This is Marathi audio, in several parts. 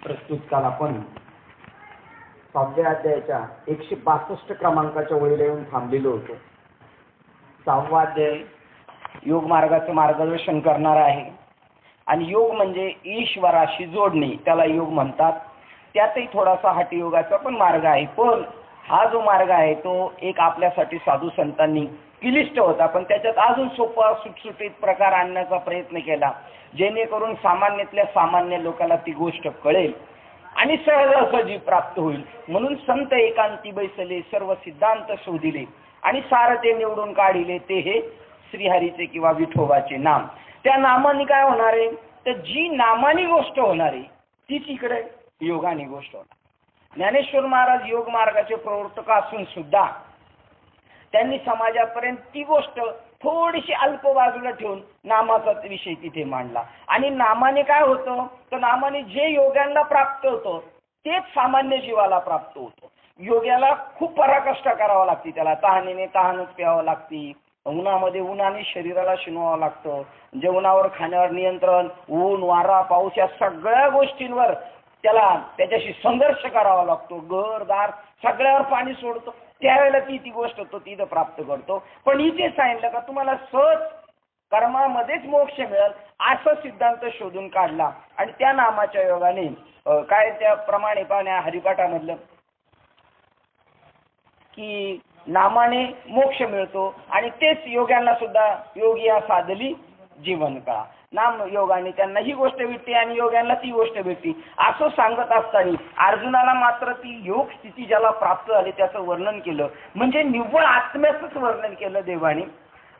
प्रस्तुत काल आपण 6व्या अध्यायाच्या 162 क्रमांकाच्या वेळेला येऊन थांबलेलो होतो. 6वा अध्याय योग मार्गाचे मार्गदर्शन करणार आहे आणि योग म्हणजे ईश्वराशी जोडणे, त्याला योग म्हणतात. त्यातही थोडासा हठयोगाचा पण मार्ग आहे, पण हा जो मार्ग आहे तो एक आपल्यासाठी साधू संतांनी क्लिष्ट होता, पण त्याच्यात अजून सोपा सुटसुटीत प्रकार आणण्याचा प्रयत्न केला, जेणेकरून सामान्यातल्या सामान्य लोकांना ती गोष्ट कळेल आणि सहजासहजी प्राप्त होईल. म्हणून संत एकांती बैसले, सर्व सिद्धांत शोधिले आणि सार ते निवडून काढिले, ते हे श्रीहरीचे किंवा विठोबाचे नाम. त्या नामाने काय होणार आहे, तर जी नामानी गोष्ट होणार आहे तीच इकडे योगाने गोष्ट होणार. ज्ञानेश्वर महाराज योग मार्गाचे प्रवर्तक असून सुद्धा त्यांनी समाजापर्यंत ती गोष्ट थोडीशी अल्प बाजूला ठेवून नामाचा विषय तिथे मांडला. आणि नामाने काय होतं, तर नामाने जे योग्यांना प्राप्त होतं तेच सामान्य जीवाला प्राप्त होतं. योग्याला खूप पराकष्ट करावं लागते, त्याला तहानेने तहानच प्यावं लागते, उन्हामध्ये उन्हाने शरीराला शिनवावं लागतं, जेवणावर खाण्यावर नियंत्रण, ऊन वारा पाऊस या सगळ्या गोष्टींवर त्याला त्याच्याशी संघर्ष करावा लागतो, घरदार सगळ्यावर पाणी सोडतो, त्यावेळेला ती गोष्ट तो तिथं प्राप्त करतो. पण इथे सांगितलं का तुम्हाला सहज कर्मामध्येच मोक्ष मिळेल असा सिद्धांत शोधून काढला. आणि त्या नामाच्या योगाने काय त्याप्रमाणे पाहण्या हरिपाठामधलं की नामाने मोक्ष मिळतो आणि तेच योग्यांना सुद्धा योगी या साधली जीवन काळा. नाम योगाने त्यांना ही गोष्ट भेटते आणि योग्यांना ती गोष्ट भेटते असं सांगत असताना अर्जुनाला मात्र ती योग स्थिती ज्याला प्राप्त झाली त्याचं वर्णन केलं, म्हणजे निव्वळ आत्म्याचंच वर्णन केलं देवाने.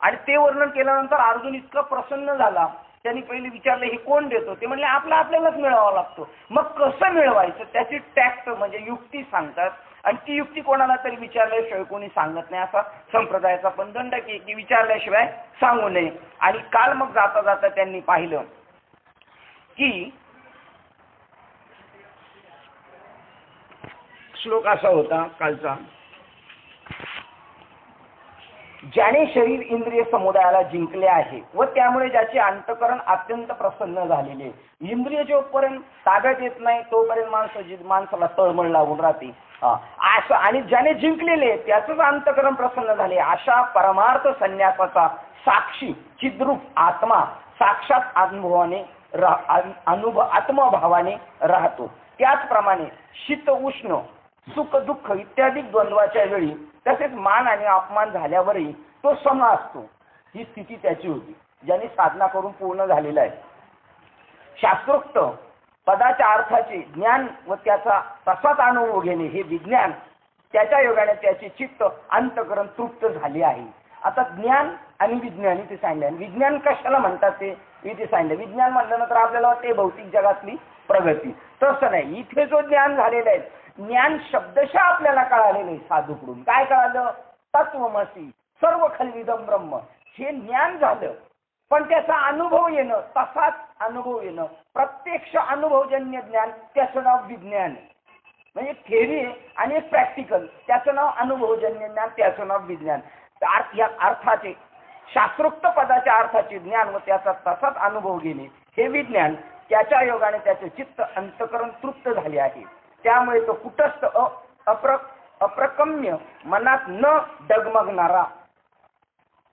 आणि ते वर्णन केल्यानंतर अर्जुन इतका प्रसन्न झाला, त्यांनी पहिले विचारलं हे कोण देतो, ते म्हणले आपल्यालाच मिळवावा लागतो. मग कसं मिळवायचं त्याची टॅक्ट म्हणजे युक्ती सांगतात, आणि ती युक्ती कोणाला तरी विचारल्याशिवाय कोणी सांगत नाही, असा संप्रदायाचा पण दंड की विचारल्याशिवाय सांगू नये. आणि काल मग जाता जाता त्यांनी पाहिलं की श्लोक असा होता कालचा, ज्याने शरीर इंद्रिय समुदायाला जिंकले आहे व त्यामुळे ज्याचे अंतकरण अत्यंत प्रसन्न झालेले, इंद्रिय जोपर्यंत ताब्यात येत नाही तोपर्यंत माणसाला तळमळ लागून राहते असं, आणि ज्याने जिंकलेले त्याचंच अंतकरण प्रसन्न झाले, अशा परमार्थ संन्यासाचा साक्षी चिद्रूप आत्मा साक्षात अनुभवाने आत्मभावाने राहतो. त्याचप्रमाणे शीत उष्ण सुख दुःख इत्यादी द्वंद्वाच्या वेळी तसेच मान आणि अपमान झाल्यावरही तो सम असतो. ही स्थिती त्याची होती ज्याने साधना करून पूर्ण झालेला आहे. शास्त्रोक्त पदाच्या अर्थाचे ज्ञान व त्याचा तसाच अनुभव घेणे हे विज्ञान, त्याच्या योगाने त्याचे चित्त अंतकरण तृप्त झाले आहे. आता ज्ञान आणि विज्ञान इथे सांगितलं. विज्ञान कशाला म्हणतात ते इथे सांगितलं. विज्ञान म्हटल्यानंतर आपल्याला वाटते भौतिक जगातली प्रगती, तसं नाही. इथे जो ज्ञान झालेलं आहे, ज्ञान शब्दशः आपल्याला कळालेलं आहे. साधूकडून काय कळालं, तत्वमसी सर्व खल्विदम ब्रह्म, हे ज्ञान झालं. पण त्याचा अनुभव येणं, तसाच अनुभव येणं, प्रत्यक्ष अनुभवजन्य ज्ञान, त्याचं नाव विज्ञान आहे. म्हणजे थेरी आणि प्रॅक्टिकल, त्याचं नाव अनुभवजन्य ज्ञान, त्याचं नाव विज्ञान. या अर्थाचे शास्त्रोक्त पदाच्या अर्थाचे ज्ञान व त्याचा तसाच अनुभव घेणे हे विज्ञान, त्याच्या योगाने त्याचे चित्त अंतकरण तृप्त झाले आहे. त्यामुळे तो कुटस्थ अप्रकम्य मनात न डगमगणारा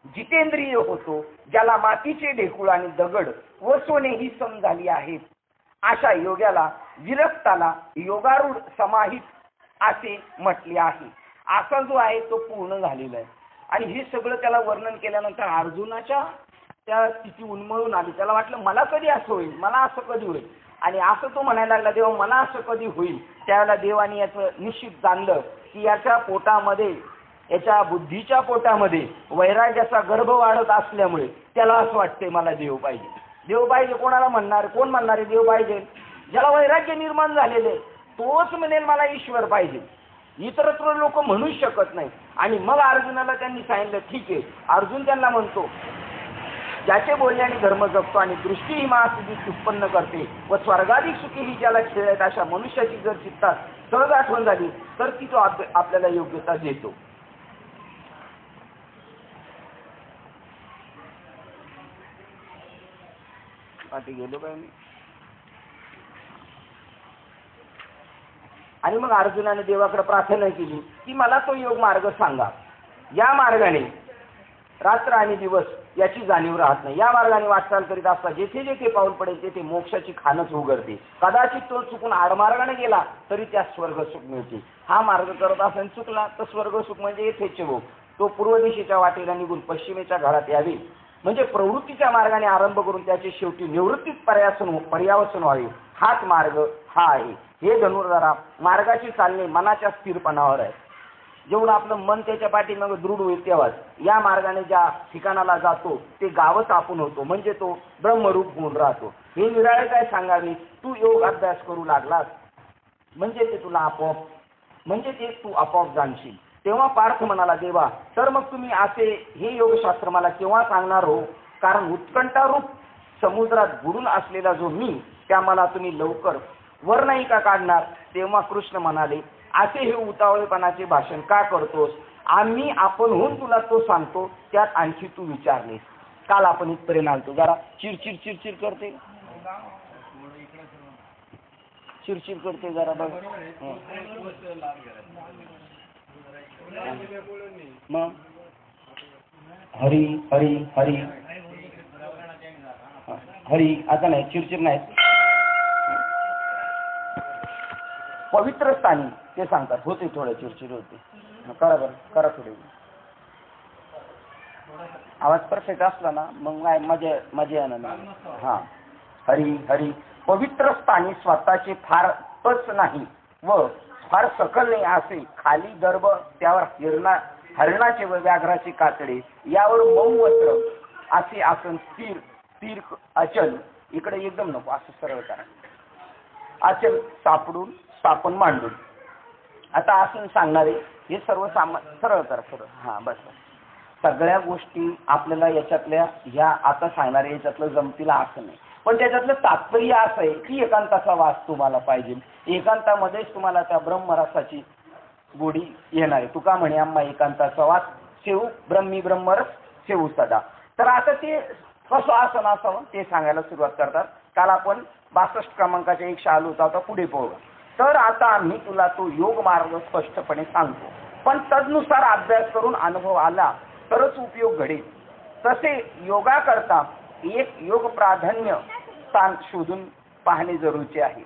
जितेंद्रिय होतो, ज्याला मातीचे ढेकूळ आणि दगड व सोने ही सम झाली आहेत. अशा योग्याला विरक्ताला योगारूढ समाहित असे म्हटले आहे. असा जो आहे तो पूर्ण झालेला आहे. आणि हे सगळं त्याला वर्णन केल्यानंतर अर्जुनाच्या त्या स्थिती उन्मळून आली. त्याला वाटलं मला कधी असं होईल, मला असं कधी होईल. आणि असं तो म्हणायला लागला, देवा मला असं कधी होईल. त्यावेळेला देवाने याचं निश्चित जाणलं की याच्या पोटामध्ये, याच्या बुद्धीच्या पोटामध्ये वैराग्याचा गर्भ वाढत असल्यामुळे त्याला असं वाटतंय मला देव पाहिजे. देव पाहिजे कोणाला म्हणणार, कोण म्हणणारे देव पाहिजे, ज्याला वैराग्य निर्माण झालेले तोच म्हणेल मला ईश्वर पाहिजे, इतरत्र लोक म्हणूच शकत नाही. आणि मग अर्जुनाला त्यांनी सांगितलं ठीक आहे. अर्जुन त्यांना म्हणतो, ज्याचे बोलण्याने धर्म जपतो आणि दृष्टी ही महासिद्धी उत्पन्न करते व स्वर्गाधिक सुखी ही ज्याला खेळत, अशा मनुष्याची जर चित्तात सहज आठवण झाली तर ती तो आपल्याला योग्यता देतो. आता गेलो काय मी आणि मग अर्जुनाने देवाकडे प्रार्थना केली की मला तो योग मार्ग सांगा. या मार्गाने रात्र आणि दिवस याची जाणीव राहत नाही. या मार्गाने वाटचाल करीत असता जेथे जेथे पाऊल पडेल तेथे मोक्षाची खानच उघडते. कदाचित तो चुकून आडमार्गाने गेला तरी त्या स्वर्ग सुख मिळते. हा मार्ग करत असेल चुकला तर स्वर्ग सुख म्हणजे येथेच भोग. तो पूर्व दिशेच्या वाटेला निघून पश्चिमेच्या घरात यावे म्हणजे प्रवृत्तीच्या मार्गाने आरंभ करून त्याचे शेवटी निवृत्तीत पर्यावसन व्हावे. हाच मार्ग हा आहे. हे धनुर्धरा, मार्गाची चालणे मनाच्या स्थिरपणावर आहे. जेवढं आपलं मन त्याच्या पाठीमागे दृढ होईल तेव्हाच या मार्गाने ज्या ठिकाणाला जातो ते गावच आपण होतो म्हणजे तो ब्रह्मरूप होऊन राहतो. हे निराळे काय सांगावे, तू योग अभ्यास करू लागलास म्हणजे ते तुला आपोआप म्हणजे ते तू आपोआप जाणशील. तेव्हा पार्थ म्हणाला, देवा तर मग तुम्ही असे हे योगशास्त्र मला केव्हा सांगणार हो, कारण उत्कंठारूप समुद्रात बुडून असलेला जो मी त्या मला तुम्ही लवकर वर नाही का काढणार. तेव्हा कृष्ण म्हणाले, असे हे उतावळेपणाचे भाषण का करतोस, आम्ही आपण होऊन तुला तो सांगतो, त्यात आणखी तू विचारलेस. काल आपण इथपर्यंत आलतो. जरा चिडचिड चिडचिड करते चिडचिड करते जरा बघ. मग हरी हरी हरी हरी आता नाही चिडचिड नाही. पवित्र स्थानी ते सांगतात होते थोडे चिडचिड होते. करा बरं करा थोडे. आवाज परफेक्ट असला ना मग काय मजा येणार. हा हरी हरी. पवित्र स्थानी स्वतःचे फारच नाही व फार सकल नाही असे खाली गर्भ त्यावर हरणाचे व व्याघ्राचे कातडे यावर मऊ वस्त्र असे आसन स्थिर स्थिर अचल. इकडे एकदम नको असं सरळ करा. अचल स्थापन मांडून. आता आसन सांगणारे हे सर्व सरळ करा सरळ. हा बस. सगळ्या गोष्टी आपल्याला याच्यातल्या ह्या आता सांगणारे याच्यातलं जमतीला असं नाही पण त्याच्यातलं तात्पर्य असं आहे की एकांताचा वास तुम्हाला पाहिजे. एकांतामध्येच तुम्हाला त्या ब्रह्मरसाची गोडी येणार आहे. तुका म्हणे आम्हा एकांताचा वास सेवू ब्रह्मी ब्रह्मरस सेवू सदा. तर आता ते कसं आसन असावं ते सांगायला सुरुवात करतात. काल आपण 62 क्रमांकाच्या 100 आलो होता. आता पुढे पाहू. तर आता आम्ही तुला तो योग मार्ग स्पष्टपणे सांगतो पण तदनुसार अभ्यास करून अनुभव आला तरच उपयोग घडेल. तसे योगा करता एक योग प्राधान्य स्थान शोधून पाहणे जरुरीचे आहे.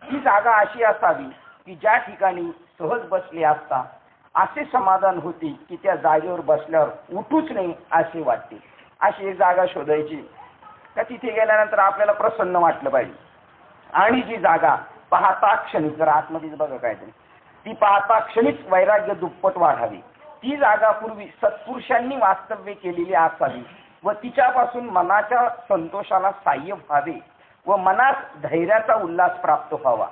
ही जागा अशी असावी की ज्या ठिकाणी सहज बसले असता असे समाधान होते की त्या जागेवर बसल्यावर उठूच नाही असे वाटते. अशी एक जागा शोधायची का तिथे गेल्यानंतर आपल्याला प्रसन्न वाटलं पाहिजे. आणि जी जागा पाहता क्षणीच जर आतमध्येच बघा काय ती पाहता क्षणीच वैराग्य दुप्पट वाढावी. ती जागा पूर्वी सत्पुरुषांनी वास्तव्य केलेली असावी व तिच्यापासून मनाच्या संतोषाला साह्य व्हावे व मनास धैर्याचा उल्हास प्राप्त व्हावा.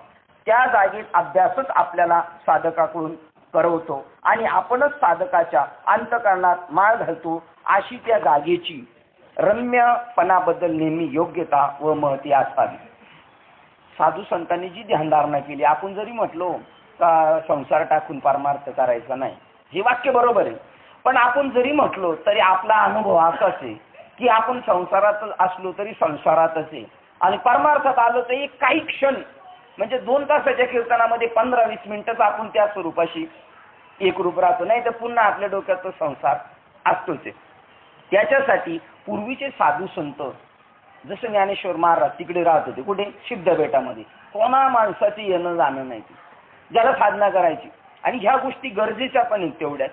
त्या जागेत अभ्यासच आपल्याला साधकाकडून करवतो आणि आपणच साधकाच्या अंतःकरणात माळ घालतो. अशी त्या जागेची रम्यपणाबद्दल नेहमी योग्यता व महती असावी. साधू संतांनी जी ध्यानधारणा केली. आपण जरी म्हटलो का संसार टाकून परमार्थ करायचा नाही हे वाक्य बरोबर आहे पण आपण जरी म्हटलो तरी आपला अनुभव असाच आहे की आपण संसारात असलो तरी संसारातच आहे आणि परमार्थात आलो तर एक काही क्षण म्हणजे 2 तासाच्या कीर्तनामध्ये 15-20 मिनिटच आपण त्या स्वरूपाशी एकरूप राहतो. नाही तर पुन्हा आपल्या डोक्यात तो संसार असतोच आहे. त्याच्यासाठी पूर्वीचे साधू संत जसं ज्ञानेश्वर महाराज तिकडे राहत होते. कुठे? सिद्ध बेटामध्ये. कोणा माणसाचे येणं जाणं नाही ज्याला साधना करायची आणि ह्या गोष्टी गरजेच्या पण आहेत तेवढ्याच.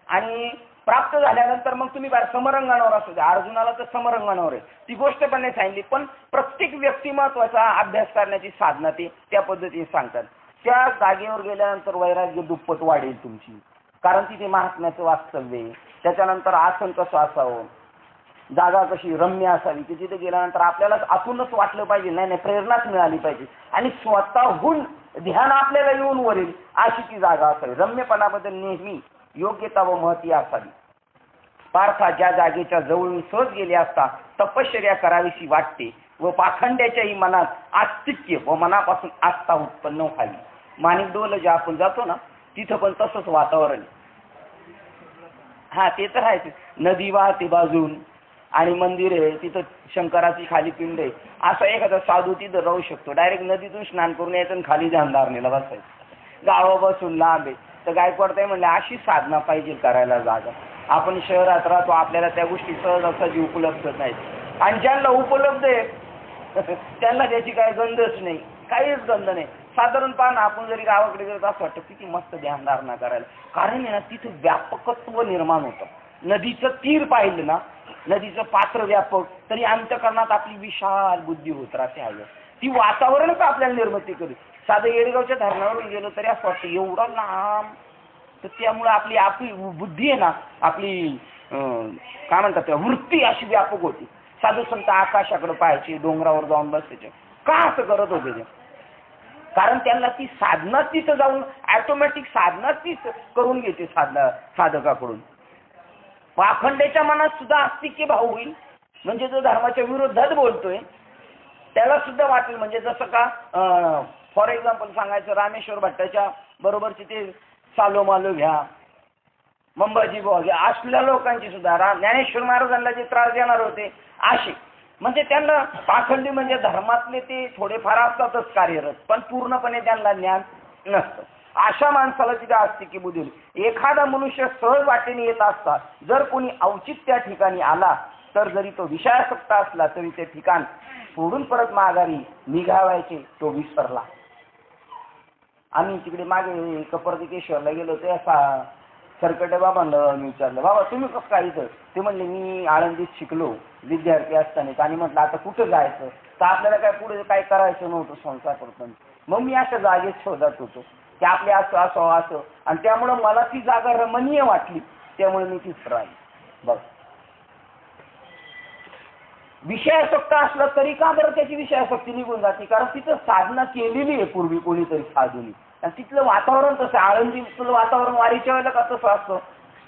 आणि प्राप्त झाल्यानंतर मग तुम्ही बाहेर समरंगणावर असू द्या. अर्जुनाला तर समरंगणावर आहे ती गोष्ट पण नाही सांगितली पण प्रत्येक व्यक्तिमत्वाचा अभ्यास करण्याची साधना ते त्या पद्धतीने सांगतात. त्या जागेवर गेल्यानंतर वैराग्य दुप्पट वाढेल तुमची कारण तिथे महात्म्याचं वास्तव्य आहे. त्याच्यानंतर आसन कसं असावं जागा कशी रम्य असावी की तिथे गेल्यानंतर आपल्याला आतूनच वाटलं पाहिजे नाही प्रेरणाच मिळाली पाहिजे आणि स्वतःहून ध्यान आपल्याला येऊन वरेल अशी ती जागा असावी. रम्यपणाबद्दल नेहमी योग्यता व महती असावी. पार्था ज्या जागेच्या जवळून सहज गेले असता तपश्चर्या करावीशी वाटते व पाखंड्याच्याही मनात आस्तिक्य व मनापासून आस्था उत्पन्न व्हावी. माणिकडोल जे आपण जातो ना तिथं पण तसंच वातावरण. हा ते तर आहे. नदी वाहते बाजून आणि मंदिर आहे तिथं शंकराची खाली पिंड आहे. असा एखादा साधू तिथं राहू शकतो. डायरेक्ट नदीतून स्नान करून यायचं आणि खाली ध्यानधारणेला बसायचं. गावापासून लांब आहे. तर गायकवाडताई म्हणले अशी साधना पाहिजे करायला जागा. आपण शहरात राहतो, आपल्याला त्या गोष्टी सहजासहजी उपलब्ध नाहीत, आणि ज्यांना उपलब्ध आहे त्यांना त्याची काय गंधच नाही, काहीच गंध नाही. साधारण पाहणं, आपण जरी गावाकडे गेलो असं वाटतं किती मस्त ध्यानधारणा करायला, कारण आहे ना तिथं व्यापकत्व निर्माण होतं. नदीचं तीर पाहिलं ना, नदीचं पात्र व्यापक, तरी अंतःकरणात आपली विशाल बुद्धी होत राहते. आहे ती वातावरणच आपल्याला निर्मिती करू. साधं येडगावच्या धरणावरून गेलो तरी असं वाटतं एवढा लांब. तर त्यामुळे आपली आपली बुद्धी आहे ना, आपली काय म्हणतात त्या वृत्ती अशी व्यापक होती. साधू संत आकाशाकडे पाहायचे, डोंगरावर जाऊन बसायचे. का असं करत होते ते? कारण त्यांना ती साधना तिथं जाऊन ऑटोमॅटिक साधना तीच करून घेते साधकाकडून. पाखंडेच्या मनात सुद्धा आस्तिक्य भाव होईल, म्हणजे जो धर्माच्या विरोधात बोलतोय त्याला सुद्धा वाटेल. म्हणजे जसं का फॉर एक्झाम्पल सांगायचं, रामेश्वर भट्टाच्या बरोबरचे ते सालो मालो घ्या, मंबाजी बुवा घ्या, असल्या लोकांची सुद्धा ज्ञानेश्वर महाराजांना जे त्रास देणार होते असे, म्हणजे त्यांना पाखंडी म्हणजे धर्मातले ते थोडेफार असतातच कार्यरत, पण पूर्णपणे त्यांना ज्ञान नसतं. अशा माणसाला तिथे आस्तिक्य बुद्धी. एखादा मनुष्य सहज वाटेने येत असता जर कोणी अवचित त्या ठिकाणी आला, तर जरी तो विषयासक्त असला तरी ते ठिकाण सोडून परत माघारी निघावायचे तो विसरला. आम्ही तिकडे मागे कपर्दिकेश्वरला गेलो, ते असा सरकटे बाबांना मी विचारलं, बाबा तुम्ही कसं काय इथं? ते म्हणले मी आळंदीत शिकलो विद्यार्थी असताना, आणि म्हटलं आता कुठं जायचं, तर आपल्याला काय पुढे काय करायचं नव्हतं संसार करताना. मग मी अशा जागेत शोधत होतो की आपले असं असं असं, आणि त्यामुळं मला ती जागा रमणीय वाटली, त्यामुळे मी तीच राहिली. बघ, विषयासक्त असलं तरी का बरं त्याची विषयासक्ती निघून जाते? कारण तिथं साधना केलेली आहे पूर्वी कोणीतरी साधूनी, आणि तिथलं वातावरण तसं. आळंदीतलं वातावरण वारीच्या वेळेला का तसं असतं?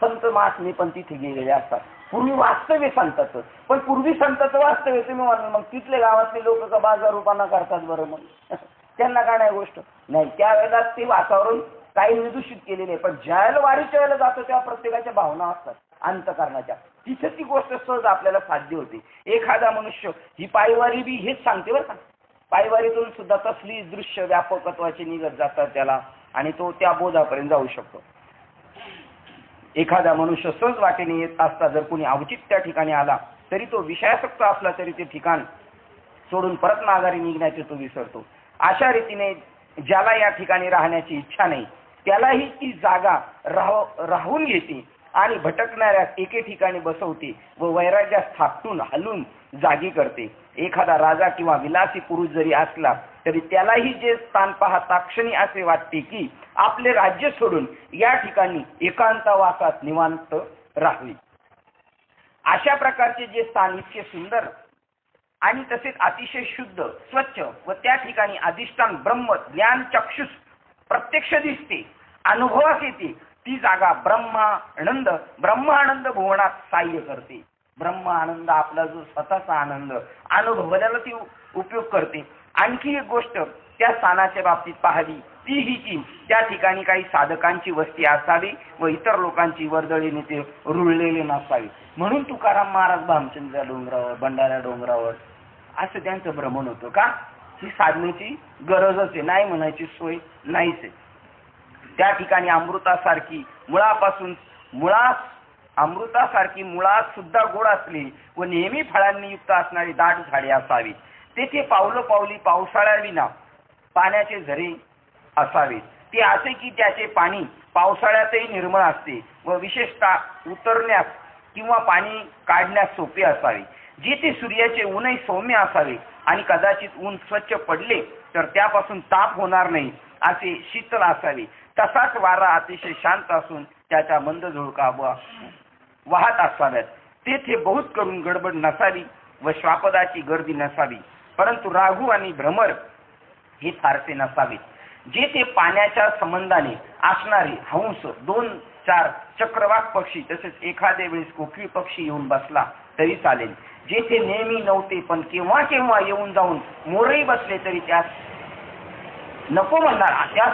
संत महात्मे पण तिथे गेलेले असतात. पूर्वी वास्तव्य संताचं, पण पूर्वी संताचं वास्तव्य तुम्ही म्हणाल मग तिथले गावातले लोक का बाजार रुपाना करतात बरं? मग त्यांना काय नाही गोष्ट नाही, त्यावेळेला ते वातावरण काही निदूषित केलेले आहे. पण ज्यावेळेला वारीच्या वेळेला जातो तेव्हा प्रत्येकाच्या भावना असतात अंतःकरणाच्या, तिथे ती गोष्ट सहज आपल्याला साध्य होते. एखादा मनुष्य, ही पायवारी बी हेच सांगते बरं का, पायवारीतून सुद्धा तसली दृश्य व्यापकत्वाचे निघत जातात त्याला, आणि तो त्या बोधापर्यंत जाऊ शकतो. एखादा मनुष्य सहज वाटेने येत असता जर कोणी अवचित त्या ठिकाणी आला, तरी तो विषयासक्त असला तरी ते ठिकाण सोडून परत माघारी निघण्याचे तो विसरतो. अशा रीतीने ज्याला या ठिकाणी राहण्याची इच्छा नाही त्यालाही ती जागा राहून घेते आणि भटकणाऱ्या एके ठिकाणी बसवते व वैराग्यात थापटून हलून जागी करते. एखादा राजा किंवा विलासी पुरुष जरी असला तरी त्यालाही जे स्थान पाहता क्षणी असे वाटते की आपले राज्य सोडून या ठिकाणी एकांतवासात निवांत राहावे. अशा प्रकारचे जे स्थान इतके सुंदर आणि तसेच अतिशय शुद्ध स्वच्छ व त्या ठिकाणी अधिष्ठान ब्रह्म ज्ञान चक्षुष प्रत्यक्ष दिसते, अनुभवास येते, ती जागा ब्रह्मानंद भुवनात सहाय्य करते. ब्रह्म आनंद आपला जो स्वतःचा आनंद अनुभवल्याला ती उपयोग करते. आणखी एक गोष्ट त्या स्थानाच्या बाबतीत पाहावी ती ही की त्या ठिकाणी काही साधकांची वस्ती असावी व इतर लोकांची वर्दळीने ते रुळलेले नसावे. म्हणून तुकाराम महाराज भामचंद्र डोंगरावर, भंडारा डोंगरावर असं त्यांचं भ्रमण होतं. का? ही साधनेची गरजच आहे, नाही म्हणायची सोय नाहीच आहे. त्या ठिकाणी अमृतासारखी मुळात सुद्धा गोड असली व नेहमी फळांनी युक्त असणारी दाट झाडे असावी. तेथे पावलोपावली पावसाळ्याविना पाण्याचे झरे असावे. ते असे की त्याचे पाणी पावसाळ्यातही निर्मळ असते व विशेषतः उतरण्यास किंवा पाणी काढण्यास सोपे असावे. जिथे सूर्याचे ऊनही सौम्य असावे आणि कदाचित ऊन स्वच्छ पडले तर त्यापासून ताप होणार नाही असे शीतल असावे. तसाच वारा अतिशय शांत असून त्याच्या मंद झुळका वाहत असाव्यात. तेथे बहुत करून गडबड नसावी व श्वापदाची गर्दी नसावी, परंतु राघू आणि भ्रमर हे फारसे नसावे. जेथे पाण्याच्या संबंधाने असणारे हंस, 2-4 चक्रवाक पक्षी तसेच एखाद्या वेळेस कोकिळ पक्षी येऊन बसला तरी चालेल. जेथे नेहमी नव्हते पण केव्हा केव्हा येऊन जाऊन मोरही बसले तरी त्यास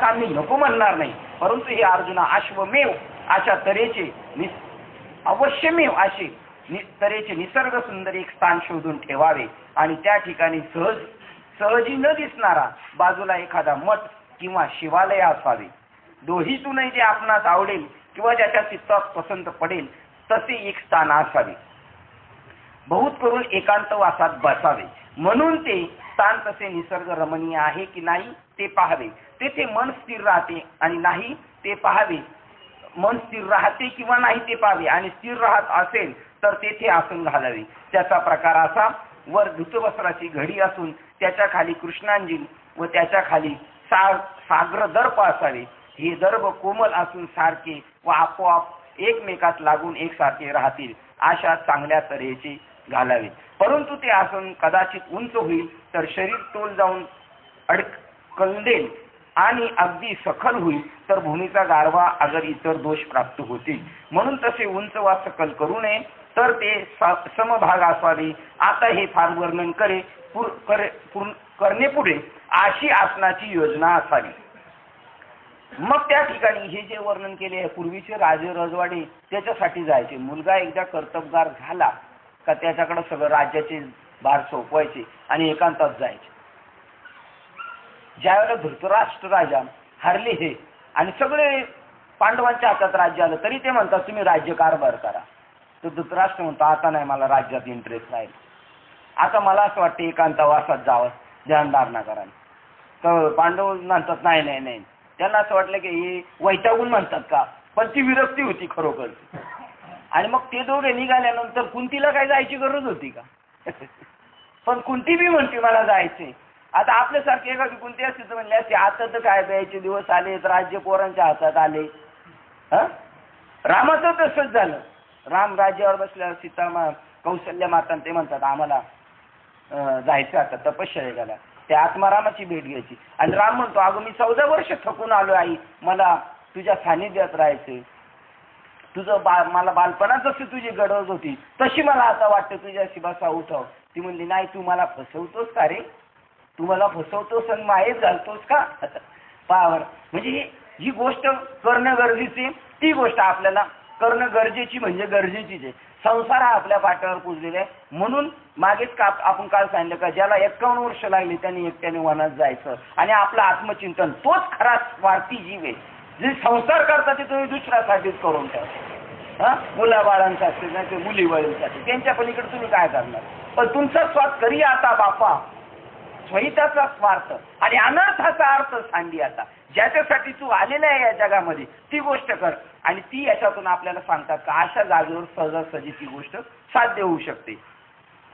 आम्ही नको म्हणणार नाही. परंतु हे अर्जुना अश्वमेव अशा तऱ्हेचे अवश्यमेव असे तऱ्हेचे निसर्ग सुंदर एक स्थान शोधून ठेवावे आणि त्या ठिकाणी सहजी न दिसणारा बाजूला एखादा मठ किंवा शिवालय असावे. दोहीतूनही जे आपणास आवडेल किंवा ज्याच्या चित्तात पसंत पडेल तसे एक स्थान असावे. बहुत करून एकांतवासात बसावे. म्हणून ते स्थान तसे निसर्ग रमणीय आहे की नाही ते पाहावे. तेथे मन स्थिर राहते आणि नाही ते पाहावे. मन स्थिर राहते किंवा नाही ते पाहावे. आणि स्थिर राहत असेल तर तेथे आसन घालावे. त्याचा प्रकार असा, वर धृतवस्त्राची घडी असून त्याच्या खाली कृष्णांजली व त्याच्या खाली साग्र दर्प असावे. हे दर्भ कोमल असून सारखे व आपोआप एकमेकात लागून एकसारखे राहतील अशा चांगल्या तऱ्हेचे घालावे. परंतु ते आसन कदाचित उंच होईल तर शरीर तोल जाऊन अडकंदेल आणि अगदी सखल होईल तर भूमीचा गारवा अगर इतर दोष प्राप्त होतील. म्हणून तसे उंच वा सकल करू नये तर ते समभाग असावे. आता हे फार वर्णन करणे पुढे अशी आसनाची योजना असावी. मग त्या ठिकाणी हे जे वर्णन केले आहे, पूर्वीचे राजे रजवाडे त्याच्यासाठी जायचे. मुलगा एकदा कर्तबगार झाला का त्याच्याकडे सगळं राज्याचे भार सोपवायचे आणि एकांतात जायचे. ज्यावेळेला धृतराष्ट्र राजा हरले हे आणि सगळे पांडवांच्या हातात राज्य आलं तरी ते म्हणतात तुम्ही राज्य कारभार करा. तर धृतराष्ट्र म्हणतो आता नाही, मला राज्यात इंटरेस्ट राहील. आता मला असं वाटतं एकांतवासात जावं, ध्यानधारणा करा. तर पांडव म्हणतात नाही नाही नाही. त्यांना असं वाटलं की हे वैतागून म्हणतात का, पण ती विरक्ती होती खरोखर. आणि मग ते दोघे निघाल्यानंतर कुंतीला काय जायची गरज होती का? पण कुंती बी म्हणते मला जायचे. आता आपल्यासारखे एखादी कुंती असते तर म्हणले असते आता तर काय द्यायचे दिवस आले, राज्य पोरांच्या हातात आले. रामाचं तसंच झालं. राम राज्यावर बसल्यावर सीता कौशल्य माता ते म्हणतात आम्हाला जायचं आता तपश्चर्येला. त्या आत्मारामाची भेट घ्यायची. आणि राम म्हणतो अगं मी 14 वर्ष थकून आलो आई, मला तुझ्या सानिध्यात राहायचंय. तुझं मला बालपणात जशी तुझी गरज होती तशी मला आता वाटतं तुझ्याशी बसा उठव. ती म्हणली नाही तू मला फसवतोस का रे, तू मला फसवतोस आणि माहेर घालतोस का. पावर म्हणजे ही गोष्ट करणं गरजेची, ती गोष्ट आपल्याला करणं गरजेची म्हणजे गरजेचीच आहे. संसार हा आपल्या पाठीवर पुजलेला आहे. म्हणून मागेच का आपण काल सांगितलं का ज्याला 51 वर्ष लागली त्यांनी एकट्याने वनात जायचं आणि आपलं आत्मचिंतन तोच खरा स्वार्थी जीव आहे. जे संसार करता ते तुम्ही दुसऱ्यासाठीच करून ठेवा. मुलाबाळांसाठी नाही ते मुली वळींसाठी, त्यांच्या पलीकडे तुम्ही काय करणार. पण तुमचा स्वार्थ करी आता बापा, स्वहिताचा स्वार्थ आणि अनर्थाचा अर्थ सांगी आता. ज्याच्यासाठी तू आलेला आहे या जगामध्ये ती गोष्ट कर. आणि ती याच्यातून आपल्याला सांगतात का अशा जागेवर सहजासहजी ती गोष्ट साध्य होऊ शकते.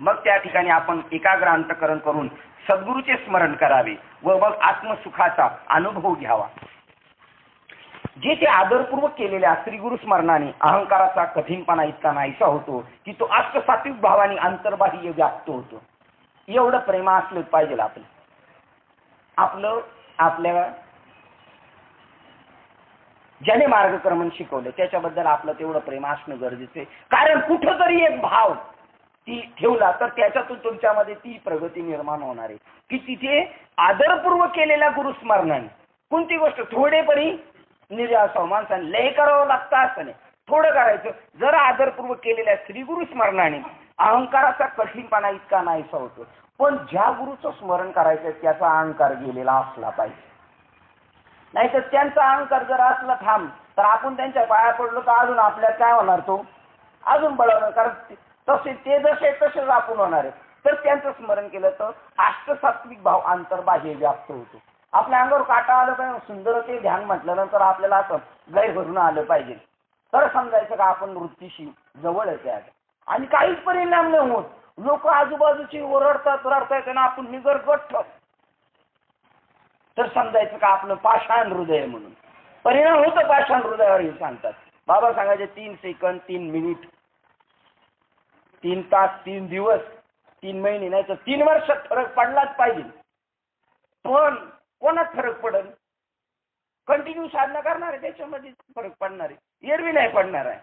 मग त्या ठिकाणी आपण एकाग्र अंतःकरण करून सद्गुरूचे स्मरण करावे व मग आत्मसुखाचा अनुभव घ्यावा. जे ते आदरपूर्वक केलेल्या श्रीगुरु स्मरणाने अहंकाराचा कठीणपणा इतका नाहीसा होतो की तो अष्टसात्विक भावाने अंतर्बाह्य व्याप्त होतो. एवढं प्रेम असलं पाहिजे आपलं आपल्या ज्याने मार्गक्रमण शिकवलं त्याच्याबद्दल आपलं तेवढं प्रेम असणं गरजेचं आहे. कारण कुठंतरी एक भाव ती ठेवला तर त्याच्यातून तुमच्यामध्ये ती प्रगती निर्माण होणार आहे की तिथे आदरपूर्वक केलेल्या गुरुस्मरणाने कोणती गोष्ट थोडेपणी निर्यासव माणसाने लय करावं लागतं असं नाही, थोडं करायचं. जर आदरपूर्वक केलेल्या श्रीगुरु स्मरणाने अहंकाराचा कठीणपणा इतका नाहीसा होतो. पण ज्या गुरुचं स्मरण करायचं त्याचा अहंकार गेलेला असला पाहिजे. नाहीतर त्यांचा अहंकार जर असला ठाम तर आपण त्यांच्या पाया पडलो तर अजून आपल्याला काय होणार, तो अजून बळवणार. कारण तसे ते जसे तसेच आपण होणार आहे. तर त्यांचं स्मरण केलं तर अष्टसात्विक भाव अंतर्बाह्य व्याप्त होतो. आपल्या अंगावर काटा आलं पाहिजे. सुंदर ते ध्यान म्हटल्यानंतर आपल्याला असं गैर भरून आलं पाहिजे. तर समजायचं का आपण वृत्तीशी जवळ येते आहे आणि काहीच परिणाम नाही होत. लोक आजूबाजूची ओरडतात रडतायत आणि आपण निगरगट तर समजायचं का आपलं पाषाण हृदय म्हणून. परिणाम होतो पाषाण हृदयावर हे सांगतात बाबा. सांगायचे 3 सेकंद 3 मिनिट 3 तास 3 दिवस 3 महिने नाही तर 3 वर्षात फरक पडलाच पाहिजे. पण कोणात फरक पडेल? कंटिन्यू साधना करणार आहे त्याच्यामध्ये फरक पडणार आहे, एरवी नाही पडणार आहे.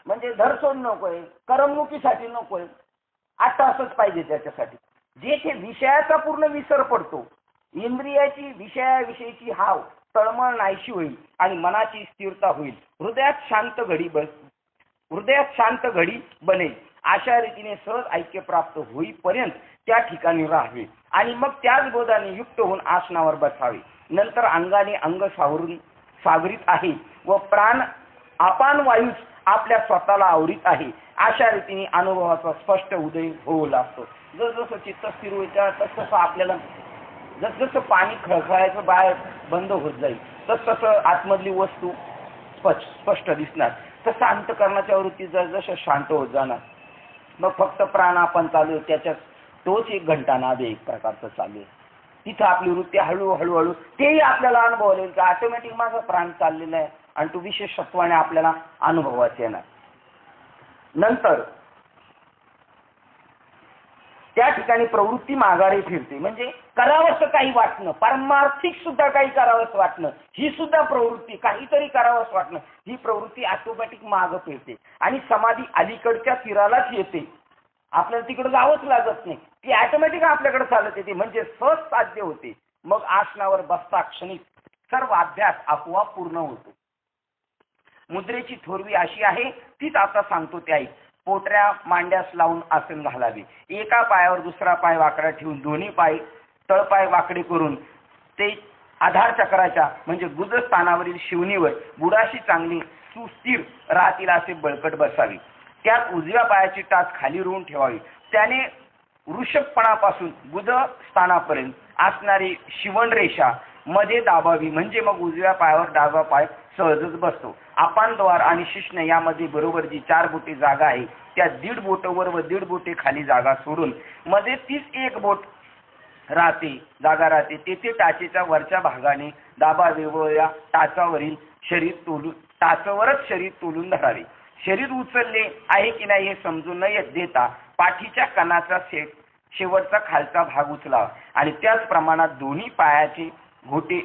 म्हणजे धरसोड नकोय, करमणुकीसाठी नकोय, 8 तासच पाहिजे त्याच्यासाठी. जेथे विषयाचा पूर्ण विसर पडतो, इंद्रियाची विषयाविषयीची हाव तळमळ नाहीशी होईल आणि मनाची स्थिरता होईल. हृदयात शांत घडी बनेल. अशा रीतीने सहज ऐक्य प्राप्त होईपर्यंत त्या ठिकाणी राहावे आणि मग त्याच बोधाने युक्त होऊन आसनावर बसावे. नंतर अंगाने अंग सावरीत आहे व प्राण अपान वायूच आपल्या स्वतःला आवरीत आहे, अशा रीतीने अनुभवाचा स्पष्ट उदय होऊ लागतो. जसजसं चित्त स्थिर होईल तसतसं आपल्याला जसजसं पाणी खळखळायचं बाहेर बंद होत जाईल तसतसं आतमधली वस्तू स्पष्ट दिसणार. तसं अंतःकरणाच्या वृत्ती जसजसं शांत होत जाणार. मग फक्त प्राण आपण चालू आहे, त्याच्यात तोच एक घंटानाद एक प्रकारचं चालू आहे. तिथं आपली वृत्ती हळूहळू तेही आपल्याला अनुभवले की ऑटोमॅटिक माझा प्राण चाललेला आहे आणि तो विशेषत्वाने आपल्याला अनुभवात येणार. नंतर त्या ठिकाणी प्रवृत्ती माघारी फिरते, म्हणजे करावंसं काही वाटणं, पारमार्थिक सुद्धा काही करावंसं वाटणं, ही सुद्धा प्रवृत्ती, काहीतरी करावंसं वाटणं, ही प्रवृत्ती ऑटोमॅटिक मागं फिरते आणि समाधी अलीकडच्या तीरालाच येते. आपल्याला तिकडे जावंच लागत नाही, ती ऑटोमॅटिक आपल्याकडे चालत येते, म्हणजे सहज साध्य होते. मग आसनावर बसता क्षणिक सर्व अभ्यास आपोआप पूर्ण होतो. मुद्रेची थोरवी अशी आहे, तीच आता सांगतो ते ऐक. पोटऱ्या मांड्यास लावून आसन घालावे. एका पायावर दुसरा पाय वाकडा ठेवून दोन्ही पाय तळपाय वाकडे करून ते आधार चक्राच्या म्हणजे गुदस्थानावरील शिवणीवर बुडाशी चांगली सुस्थिर राहतील असे बळकट बसावी. त्यात उजव्या पायाची टाच खाली रोवून ठेवावी. त्याने वृषभपणापासून गुदस्थानापर्यंत असणारी शिवण रेषा मध्ये दाबावी, म्हणजे मग उजव्या पायावर डावा पाय सहजच बसतो. अपानद्वार आणि शिश्न यामध्ये बरोबर जी 4 बोटे जागा आहे त्या 1.5 बोट वर व 1.5 बोटे खाली जागा सोडून मध्ये 31 बोट जागा राहते. तेथे टाचेच्या वरच्या भागाने दाबावे व या टाचावरील टाचवरच शरीर तोलून धरावे. शरीर उचलले आहे की नाही हे समजून न देता पाठीच्या कणाचा शेवटचा खालचा भाग उचलावा आणि त्याच प्रमाणात दोन्ही पायाचे घोटे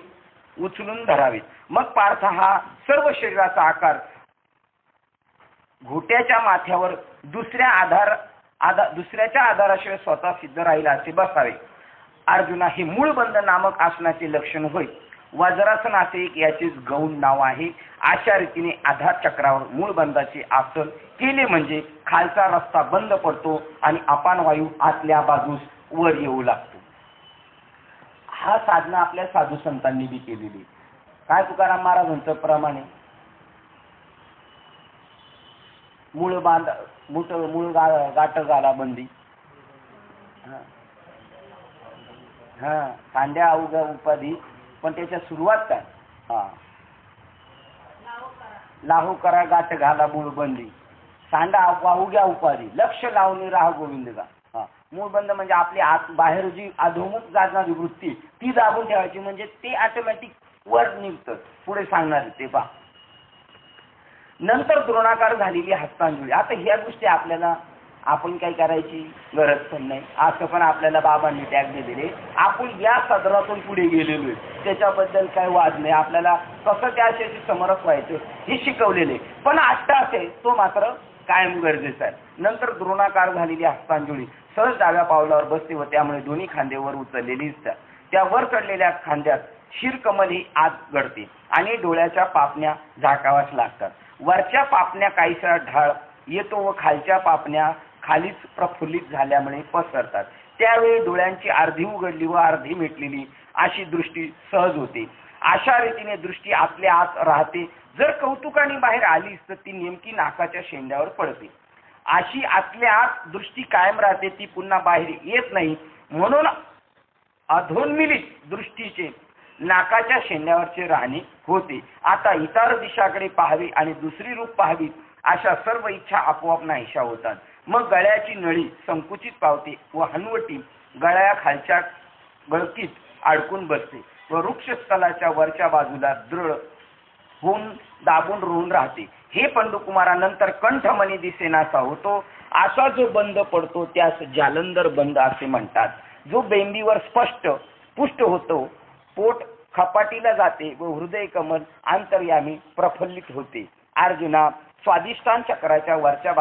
उचलून धरावेत. मग पार्थ हा सर्व शरीराचा आकार घोट्याच्या माथ्यावर दुसऱ्याच्या आधाराशिवाय स्वतः सिद्ध राहील असे बसावे. अर्जुना, हे मूळबंध नामक आसनाचे लक्षण होय. वज्रासन असे एक याचेच गौण नाव आहे. अशा रीतीने आधार चक्रावर मूळबंधाचे आसन केले म्हणजे खालचा रस्ता बंद पडतो आणि अपान वायू आतल्या बाजूस वर येऊ लागतो. हा साधना आपल्या साधू संतांनी बी केलेली. काय तुकाराम महाराजांचं प्रमाणे मूळ गाठ घाला बंदी, खांद्या अवघ्या उपाधी, पण त्याच्या सुरुवात काय? लाहू करा गाठ घाला मूळ बंदी, सांडा अवघ्या उपाधी, लक्ष लावून राहा गोविंदगा. मूळबंध म्हणजे आपली आत बाहेर जी अधोमुख जाणारी वृत्ती ती दाबून ठेवायची, म्हणजे ते ऑटोमॅटिक वर निघतं. पुढे सांगणार ते पहा. नंतर द्रोणाकार झालेली हस्तांजली. आता ह्या गोष्टी आपल्याला आपण काही करायची गरज पण नाही. असं पण आपल्याला बाबांनी टॅग दिलेले. आपण या सदरातून पुढे गेलेलो आहे, त्याच्याबद्दल काही वाद नाही. आपल्याला कसं त्या शेती समरस व्हायचं हे शिकवलेले, पण अट्टा असेल तो मात्र कायम गरजेचा आहे. नंतर द्रोणाकार झालेली हस्तांजली सहज डाव्या पावलावर बसते व त्यामुळे दोन्ही खांदे वर उचललेली दिसतात. त्या वर चढलेल्या खांद्यात शिरकमल ही आत घडते आणि डोळ्याच्या पापण्या झाकाव्यास लागतात. वरच्या पापण्या काहीसा ढाळ येतो व खालच्या पापण्या खालीच प्रफुल्लित झाल्यामुळे पसरतात. त्यावेळी डोळ्यांची अर्धी उघडली व अर्धी मिटलेली अशी दृष्टी सहज होते. अशा रीतीने दृष्टी आपल्या आत राहते. जर कौतुकाने बाहेर आलीच तर ती नेमकी नाकाच्या शेंड्यावर पडते. अशी आतल्या आत दृष्टी कायम राहते, ती पुन्हा बाहेर येत नाही. म्हणून अधोन्मिलित दृष्टीचे नाकाच्या शेंड्यावरचे राहणे होते. आता इतर दिशाकडे पाहावे आणि दुसरी रूप पाहावी अशा सर्व इच्छा आपोआप नाहीशा होतात. मग गळ्याची नळी संकुचित पावते व हनवटी गळ्या खालच्या गळकीत अडकून बसते व वृक्षस्थलाच्या वरच्या बाजूला दृढ होऊन दाबून रोवून राहते. हे पंडुकुमारानंतर कंठमणी दिसेनासा होतो. असा जो बंद पडतो त्यास जालंधर बंद असे म्हणतात. जो बेंबीवर स्पष्ट पुष्ट होतो, पोट खपाटीला जाते व हृदय कमल अंतर्यामी प्रफुल्लित होते. अर्जुना, स्वादिष्ठान चक्राच्या वरच्या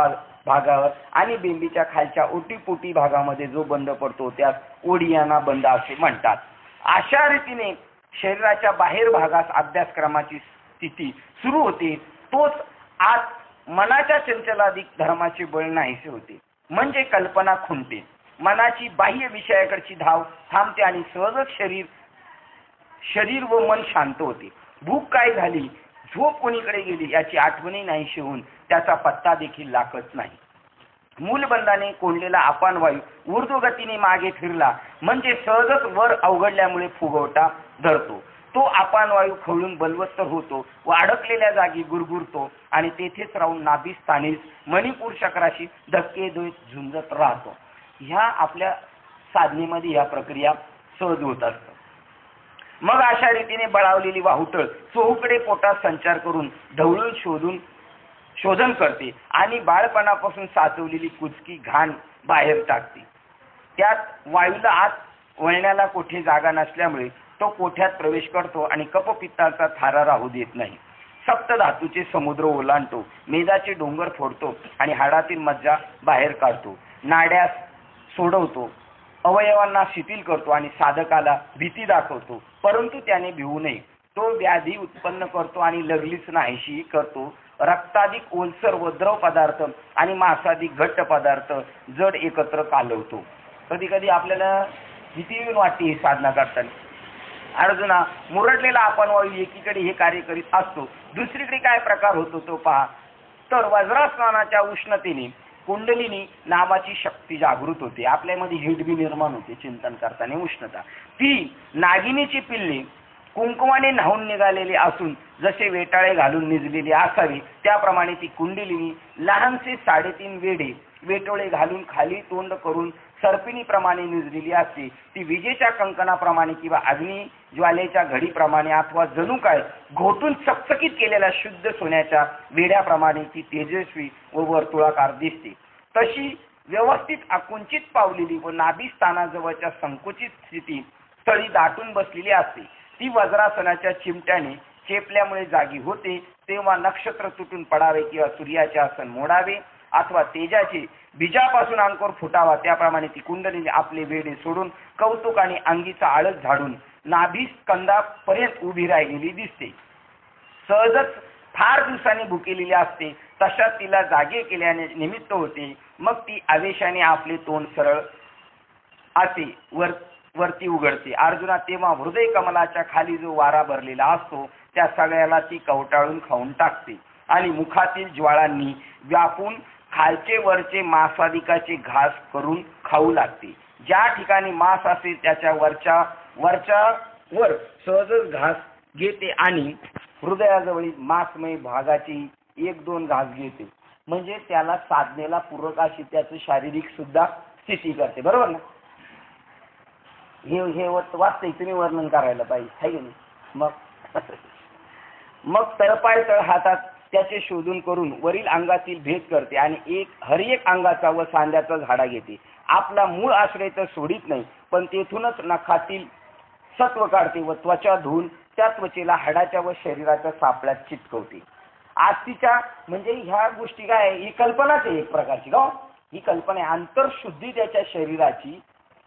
भागावर आणि बेंबीच्या खालच्या ओटीपोटी भागामध्ये जो बंद पडतो त्यास ओडियाना बंद असे म्हणतात. अशा रीतीने शरीराच्या बाहेर भागास अभ्यासक्रमाची स्थिती सुरू होते. तोच आत मनाच्या चंचलाधिक धर्माचे बळ नाहीसे होते, म्हणजे कल्पना खुंटते. मनाची बाह्य विषयाकडची धाव थांबते आणि सहजच शरीर शरीर व मन शांत होते. भूक काय झाली, झोप कोणीकडे गेली याची आठवणही नाहीशी होऊन त्याचा पत्ता देखील लागत नाही. मूलबंधाने कोंडलेला अपान वायू ऊर्ध्वगतीने मागे फिरला म्हणजे सहजच वर अवघडल्यामुळे फुगवटा धरतो. तो अपान वायू खवळून बलवत्तर होतो व अडकलेल्या जागी गुरगुरतो आणि तेथेच राहून नाभिस्थानीच मणिपूर चक्राशी धक्के देत झुंजत राहतो. ह्या आपल्या साधनेमध्ये या प्रक्रिया सहज होत असतात. मग अशा रीतीने बळावलेली वाहुटळ चोहूकडे पोटात संचार करून ढवळून शोधन करते आणि बाळपणापासून साचवलेली कुचकी घाण बाहेर टाकते. त्यात वायूला आत वळण्याला कोठे जागा नसल्यामुळे तो कोठ्यात प्रवेश करतो आणि कफपित्ताचा थारा राहू देत नाही. सप्तधातूचे समुद्र ओलांडतो, मेदाचे डोंगर फोडतो आणि हाडातील मज्जा बाहेर काढतो. नाड्यास सोडवतो, अवयवांना शिथिल करतो आणि साधकाला भीती दाखवतो, परंतु त्याने भिवू नये. तो व्याधी उत्पन्न करतो आणि लगलीच नाहीशी करतो. रक्ताधिक ओलसर व द्रव पदार्थ आणि मांसाधिक घट्ट पदार्थ जड एकत्र कालवतो. कधी कधी आपल्याला भीती वाटते ही साधना करताना. अर्जुना, मुरडलेला आपण वायू एकीकडे हे कार्य करीत असतो, दुसरीकडे काय प्रकार होतो तो पहा. तर वज्रास्नानाच्या उष्णतेने कुंडलिनी नावाची शक्ती जागृत होते. आपल्यामध्ये हिटबी निर्माण होते चिंतन करताना. उष्णता ती नागिनीची पिल्ले कुंकुमाने न्हावून निघालेली असून जसे वेटाळे घालून निजलेली असावी त्याप्रमाणे ती कुंडलिनी लहानसे 3.5 वेढे वेटोळे घालून खाली तोंड करून सर्पिणीप्रमाणे निजलेली असते. ती विजेच्या कंकणाप्रमाणे किंवा अग्नी ज्वालेच्या घडीप्रमाणे अथवा जणू काय घोटून चकचकीत केलेल्या शुद्ध सोन्याच्या वेड्याप्रमाणे ती तेजस्वी व वर्तुळाकार दिसते. तशी व्यवस्थित आकुंचित पावलेली व नाभिस्थानाजवळच्या संकुचित स्थिती स्थळी दाटून बसलेली असते. ती वज्रासनाच्या चिमट्याने चेपल्यामुळे जागी होते. तेव्हा नक्षत्र तुटून पडावे किंवा सूर्याचे आसन मोडावे अथवा तेजाचे बीजापासून अंकुर फुटावा त्याप्रमाणे ती कुंडलिनी आपले वेढे सोडून कौतुक आणि अंगीचा आळस झाडून नाभिस्कंदापर्यंत उभी राहिलेली दिसते. सहजच फार दिवसांनी भुकेलेली असते. तशात तिला जागे केल्याने निमित्त होते. मग ती आवेशाने आपले तोंड सरळ असे वरती उघडते. अर्जुना, तेव्हा हृदय कमलाच्या खाली जो वारा भरलेला असतो त्या सगळ्याला ती कवटाळून खाऊन टाकते आणि मुखातील ज्वाळांनी व्यापून खालचे वरचे मांसादिकाचे घास करून खाऊ लागते. ज्या ठिकाणी मांस असेल त्याच्या वरच्या वर सहजच घास घेते आणि हृदयाजवळील मांसमय भागाची 1-2 घास घेते. म्हणजे त्याला साधनेला पूरक अशी त्याची शारीरिक सुद्धा स्थिती करते. बरोबर ना? हे वास्तविक तुम्ही वर्णन करायला पाहिजे आहे की नाही. मग तळपाय तळ हातात त्याचे शोधून करून वरील अंगातील भेद करते आणि हर एक अंगाचा व सांध्याचा झाडा घेते. आपला मूळ आश्रय तर सोडित नाही, पण तेथूनच नखातील सत्व काढते व त्वचा धुवून त्या त्वचेला हाडाच्या व शरीराच्या सापळ्यात चिटकवते. आस्तीच्या म्हणजे ह्या गोष्टी काय ही कल्पनाच आहे एक प्रकारची. का ही कल्पना आहे आंतरशुद्धी त्याच्या शरीराची.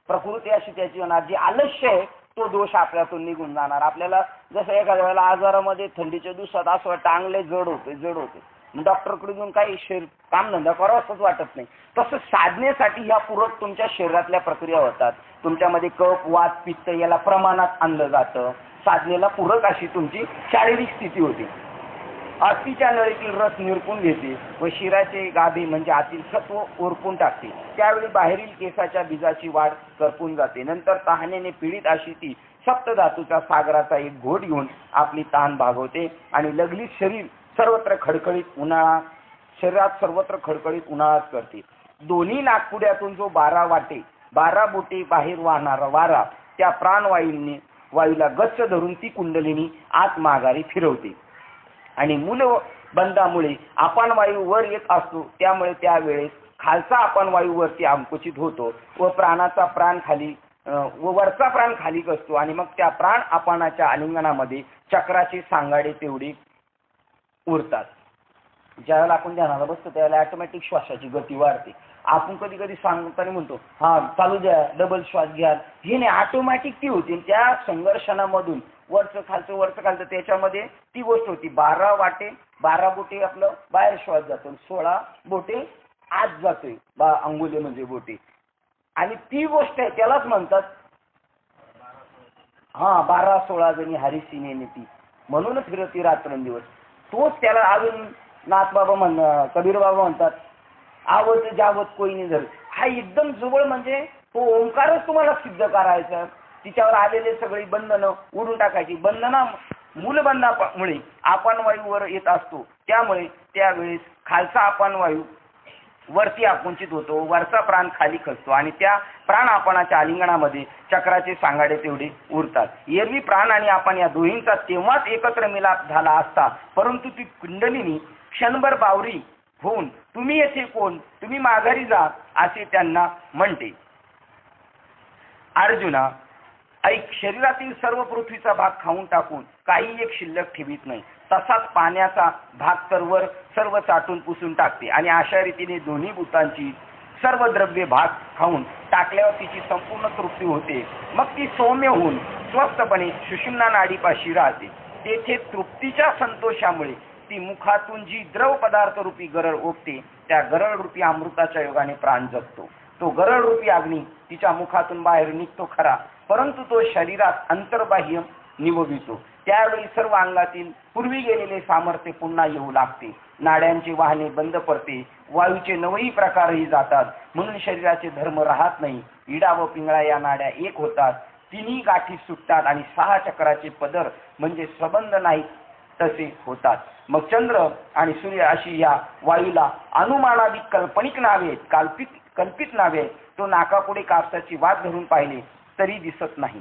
प्रकृती अशी त्याची होणार. जी आलस्य आहे तो दोष आपल्यातून निघून जाणार. आपल्याला जसं एखाद्या वेळेला आजारामध्ये थंडीच्या दिवसात असं वाटतं अंगले जड होते डॉक्टरकडे जाऊन काही कामधंदा करावाच वाटत नाही. तसं साधनेसाठी ह्या पूरक तुमच्या शरीरातल्या प्रक्रिया होतात. तुमच्यामध्ये कफ वात पित्त याला प्रमाणात आणलं जातं. साधनेला पूरक अशी तुमची शारीरिक स्थिती होती. अस्थिच्या नळीतील रस निरपून घेते व शिराचे गाभे म्हणजे आतील सत्व ओरपून टाकते. त्यावेळी बाहेरील केसाच्या बीजाची वाढ करपून जाते. नंतर तहानेने पीडित अशी ती सप्तधातूच्या सागराचा एक घोट घेऊन आपली तहान भागवते आणि लगलीत शरीरात सर्वत्र खडखडीत उन्हाळाच करते. दोन्ही नागपुड्यातून जो 12 बोटे बाहेर वाहणारा वारा त्या वायूला गच्च धरून ती कुंडलिनी आत माघारी फिरवते आणि मूलबंधामुळे आपण वायू वर येत असतो. त्यामुळे त्यावेळेस खालचा आपण वायू वरती अंकुचित होतो व वरचा प्राण खाली असतो आणि मग त्या प्राण आपणाच्या आलिंगनामध्ये चक्राचे सांगाडे तेवढे उरतात. ज्यावेळेला आपण ध्यानाला बसतो त्यावेळेला ऑटोमॅटिक श्वासाची गती वाढते. आपण कधी कधी सांगताना म्हणतो हा चालू द्या डबल श्वास घ्या. हे नाही ऑटोमॅटिक ती होती. त्या संघर्षणामधून वरचं खालचं त्याच्यामध्ये ती गोष्ट होती. 12 बोटे आपलं बाहेर श्वास जातो, 16 बोटे आत जातोय. अंगुले म्हणजे बोटे. आणि ती गोष्ट आहे त्यालाच म्हणतात 12-16 जणी हरिसिने नेती म्हणून फिरती रात्रंदिवस. तोच त्याला अजून नाथबाबा कबीर बाबा म्हणतात, आवत जावत कोई नाही धर. हा एकदम जवळ म्हणजे तो ओंकारच तुम्हाला सिद्ध करायचा. तिच्यावर आलेले सगळी बंधनं उडून टाकायची. बंधना मूलबंधामुळे आपण वायूवर येत असतो, त्यामुळे त्यावेळेस खालचा आपण वायू वरती आकुंचित होतो, वरचा प्राण खाली खचतो आणि त्या प्राण आपणाच्या आलिंगनामध्ये चक्राचे सांगाडे तेवढे उरतात. एरवी प्राण आणि आपण या दोहींचा तेव्हाच एकत्र मिलाप झाला असता, परंतु ती कुंडलिनी क्षणभर बावरी होऊन तुम्ही येथे कोण, तुम्ही माघारी जा असे त्यांना म्हणते. अर्जुना ऐक, शरीरातील सर्व पृथ्वीचा भाग खाऊन टाकून काही एक शिल्लक ठेवीत नाही. तसाच पाण्याचा भाग तर सर्व चाटून पुसून टाकते आणि अशा रीतीने दोन्ही भूतांची सर्व द्रव्य भाग खाऊन टाकल्यावर तिची संपूर्ण तृप्ती होते. मग ती सौम्य होऊन स्वस्थपणे सुषुम्ना नाडीपाशी राहते. तेथे तृप्तीच्या संतोषामुळे ती मुखातून जी द्रव पदार्थ रूपी गरळ ओपते, त्या गरळ रूपी अमृताच्या योगाने प्राण जगतो. तो गरळ रूपी अग्नी तिच्या मुखातून बाहेर निघतो खरा, परंतु तो शरीरात अंतर्बाह्य निववितो. त्यावेळी सर्व अंगातील पूर्वी गेलेले सामर्थ्य पुन्हा येऊ लागते. नाड्यांची वाहने बंद पडते, वायूचे 9ही प्रकारही जातात, म्हणून शरीराचे धर्म राहत नाही. इडा व पिंगळा या नाड्या एक होतात, 3ही गाठी सुटतात आणि 6 चक्राचे पदर म्हणजे संबंध नाही तसे होतात. मग चंद्र आणि सूर्य अशी या वायूला अनुमानाधिक काल्पनिक नावे, कल्पित नावे. तो नाकापुढे कापसाची वाट धरून पाहिले तरी दिसत नाही.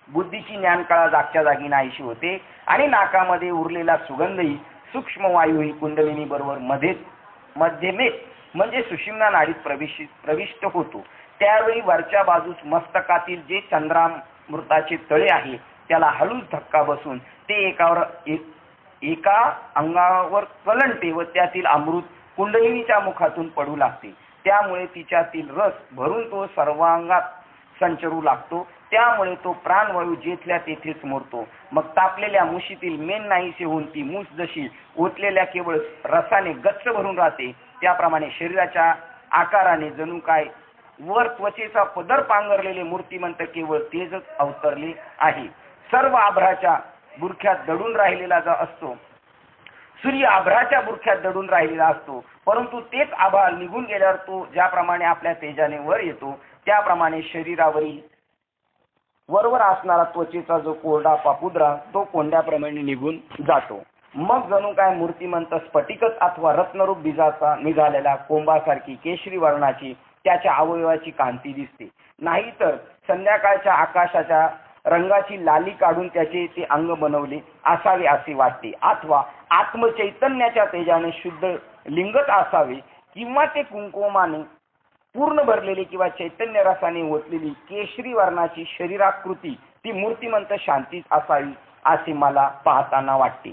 बुद्धीची ज्ञानकळा जागच्या जागी नाहीशी होते आणि नाकामध्ये उरलेला सुगंधही सूक्ष्म वायू ही कुंडलिनी बरोबर मध्यमेत म्हणजे सुषुम्ना नाडीत प्रविष्ट होतो. त्यावेळी वरच्या बाजूस मस्तकातील जे चंद्रामृताचे तळे आहे त्याला हळूच धक्का बसून ते एका अंगावर कलंटे व त्यातील अमृत कुंडलिनीच्या मुखातून पडू लागते. त्यामुळे तिच्यातील रस भरून तो सर्वांगात संचरू लागतो. त्यामुळे तो प्राणवायू जेथल्या तेथेच मोडतो. मग तापलेल्या मुशीतील मेण नाहीसे होऊन ती मूस जशी ओतलेल्या केवळ रसाने गच्च भरून राहते, त्याप्रमाणे शरीराच्या आकाराने जणू काय वर त्वचेचा पदर पांघरलेले मूर्तिमंत केवळ तेजच अवतरले आहे. सर्व आभ्राच्या बुरख्यात दडून राहिलेला जो असतो, सूर्य आभ्राच्या बुरख्यात दडून राहिलेला असतो, परंतु तेच आभाळ निघून गेल्यावर तो ज्याप्रमाणे आपल्या तेजाने वर येतो, त्याप्रमाणे शरीरावरील वरवर असणारा त्वचेचा जो कोरडा पापुद्रा तो कोंड्याप्रमाणे निघून जातो. मग जणू काय मूर्तिमंत स्फटिकच अथवा रत्नरूप बीजाचा निघालेला कोंबासारखी केशरी वर्णाची त्याच्या अवयवाची कांती दिसते. नाहीतर संध्याकाळच्या आकाशाच्या रंगाची लाली काढून त्याचे ते अंग बनवले असावे असे वाटते, अथवा आत्मचैतन्याच्या तेजाने शुद्ध लिंगच असावे, किंवा ते कुंकुमाने पूर्ण भरलेली किंवा चैतन्य रसाने ओतलेली केशरी वर्णाची शरीराकृती ती मूर्तिमंत शांतीच असावी असे मला पाहताना वाटते.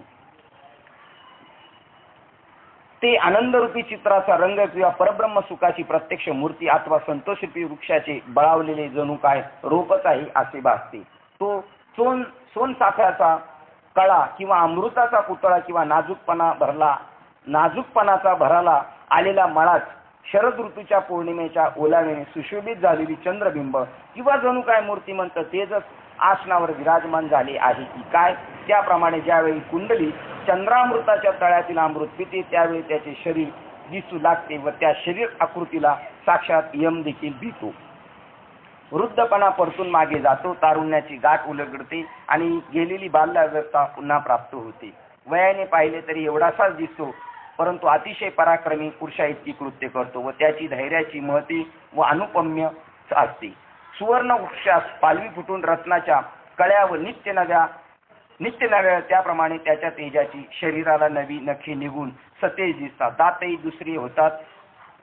ते आनंदरूपी चित्राचा रंग किंवा परब्रह्म सुखाची प्रत्यक्ष मूर्ती अथवा संतोषरूपी वृक्षाचे बळावलेले जणू काय रोपच आहे असे भासते. तो सोनचाफ्याचा कळा किंवा अमृताचा पुतळा किंवा नाजूकपणाचा भराला आलेला मळाच शरद ऋतूच्या पौर्णिमेच्या ओलाव्याने सुशोभित झालेली चंद्रबिंब किंवा जणू काय मूर्तिमंत तेजच आसनावर विराजमान झाले आहे की काय. त्याप्रमाणे ज्यावेळी कुंडली चंद्रामृताच्या तळ्यातील अमृत पिते त्यावेळी त्याचे शरीर दिसू लागते व त्या शरीर आकृतीला साक्षात यम देखील भीतो. वृद्धपणा परतून मागे जातो, तारुण्याची गाठ उलगडते आणि गेलेली बाल्यावस्था पुन्हा प्राप्त होते. वयाने पाहिले तरी एवढासाच दिसतो, परंतु अतिशय पराक्रमी पुरुषा इतकी कृत्य करतो व त्याची धैर्याची महती व अनुपम्य असते. सुवर्ण वृक्षास पालवी फुटून रत्नाच्या कळ्या व नित्य नव्या त्याप्रमाणे त्याच्या तेजाची शरीराला नवी नखे निघून सतेज दिसतात. दातही दुसरे होतात,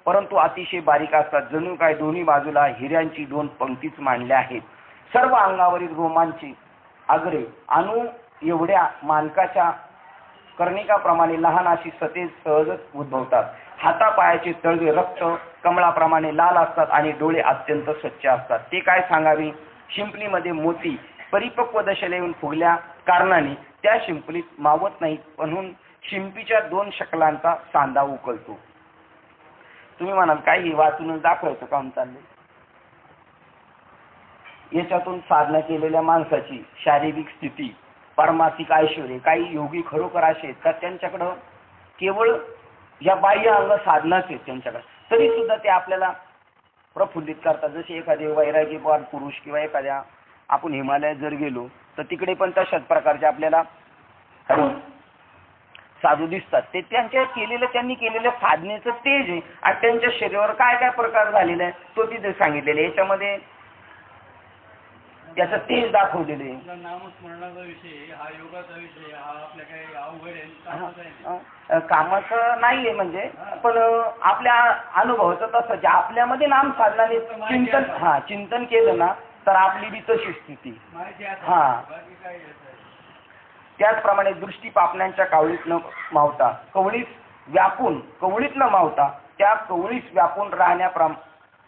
परंतु अतिशय बारीक असतात, जणू काय दोन्ही बाजूला हिऱ्यांची 2 पंक्तीच मांडल्या आहेत. सर्व अंगावरील रोमांची आगरे अणु एवढ्या मानकाच्या कर्णिकाप्रमाणे लहान अशी सतेज सहजच उद्भवतात. हातापायाचे तळवे रक्त कमळाप्रमाणे लाल असतात आणि डोळे अत्यंत स्वच्छ असतात. ते काय सांगावे, शिंपलीमध्ये मोती परिपक्व दशेला येऊन फुगल्या कारणाने त्या शिंपलीत मावत नाहीत, म्हणून शिंपीच्या 2 शकलांचा सांदा उकलतो. तुम्ही म्हणाल काही वाचून दाखवायचं काम चाललंय. याच्यातून साधना केलेल्या माणसाची शारीरिक स्थिती, पारमार्थिक ऐश्वर्य, काही योगी खरोखर असे आहेत तर त्यांच्याकडं केवळ या बाह्य अंग साधनाच आहेत त्यांच्याकडे, तरी सुद्धा ते आपल्याला प्रफुल्लित करतात. जसे एखादे वैराग्यवान पुरुष किंवा एखाद्या आपण हिमालयात जर गेलो तर तिकडे पण तशाच प्रकारचे आपल्याला साधू दिसतात. ते त्यांनी केलेलं साधनेचं तेज आहे आणि त्यांच्या शरीरावर काय काय प्रकार झालेला आहे तो तिथे सांगितलेलं आहे. याच्यामध्ये त्याचं तेज दाखवलेलं आहे. नामस्मरणाचा विषय हा योगाचा विषय हा आपल्या काही अवघड आहे कामाचं नाहीये म्हणजे, पण आपल्या अनुभवाचं तसं जे आपल्यामध्ये नाम साधनाने चिंतन केलं ना तर आपली बी तशी स्थिती. त्याचप्रमाणे दृष्टी पापण्यांच्या कावळीत न मावता कवळीत न मावता त्या कवळीस व्यापून राहण्या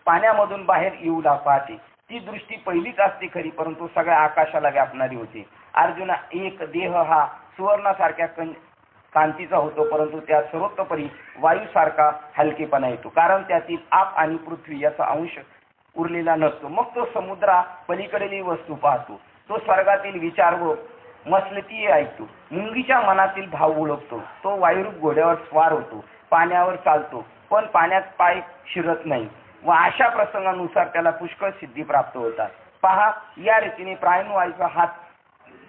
पाण्यामधून बाहेर येऊ पाहते. ती दृष्टी पहिलीच असते खरी, परंतु सगळ्या आकाशाला व्यापणारी होती. अर्जुना, एक देह हा सुवर्णासारख्या कांतीचा होतो, परंतु त्या सर्वोत्तपरी वायूसारखा हलकेपणा येतो, कारण त्यातील आप आणि पृथ्वी याचा अंश उरलेला नसतो. मग तो समुद्रा पलीकडील वस्तू पाहतो, तो स्वर्गातील विचार व मसलती ऐकतो, मुंगीच्या मनातील भाव ओळखतो, तो वायुरूप घोड्यावर स्वार होतो, पाण्यावर चालतो पण पाण्यात पाय शिरत नाही व अशा प्रसंगानुसार त्याला पुष्कळ सिद्धी प्राप्त होतात. पहा, या रीतीने प्राणवायूचा हात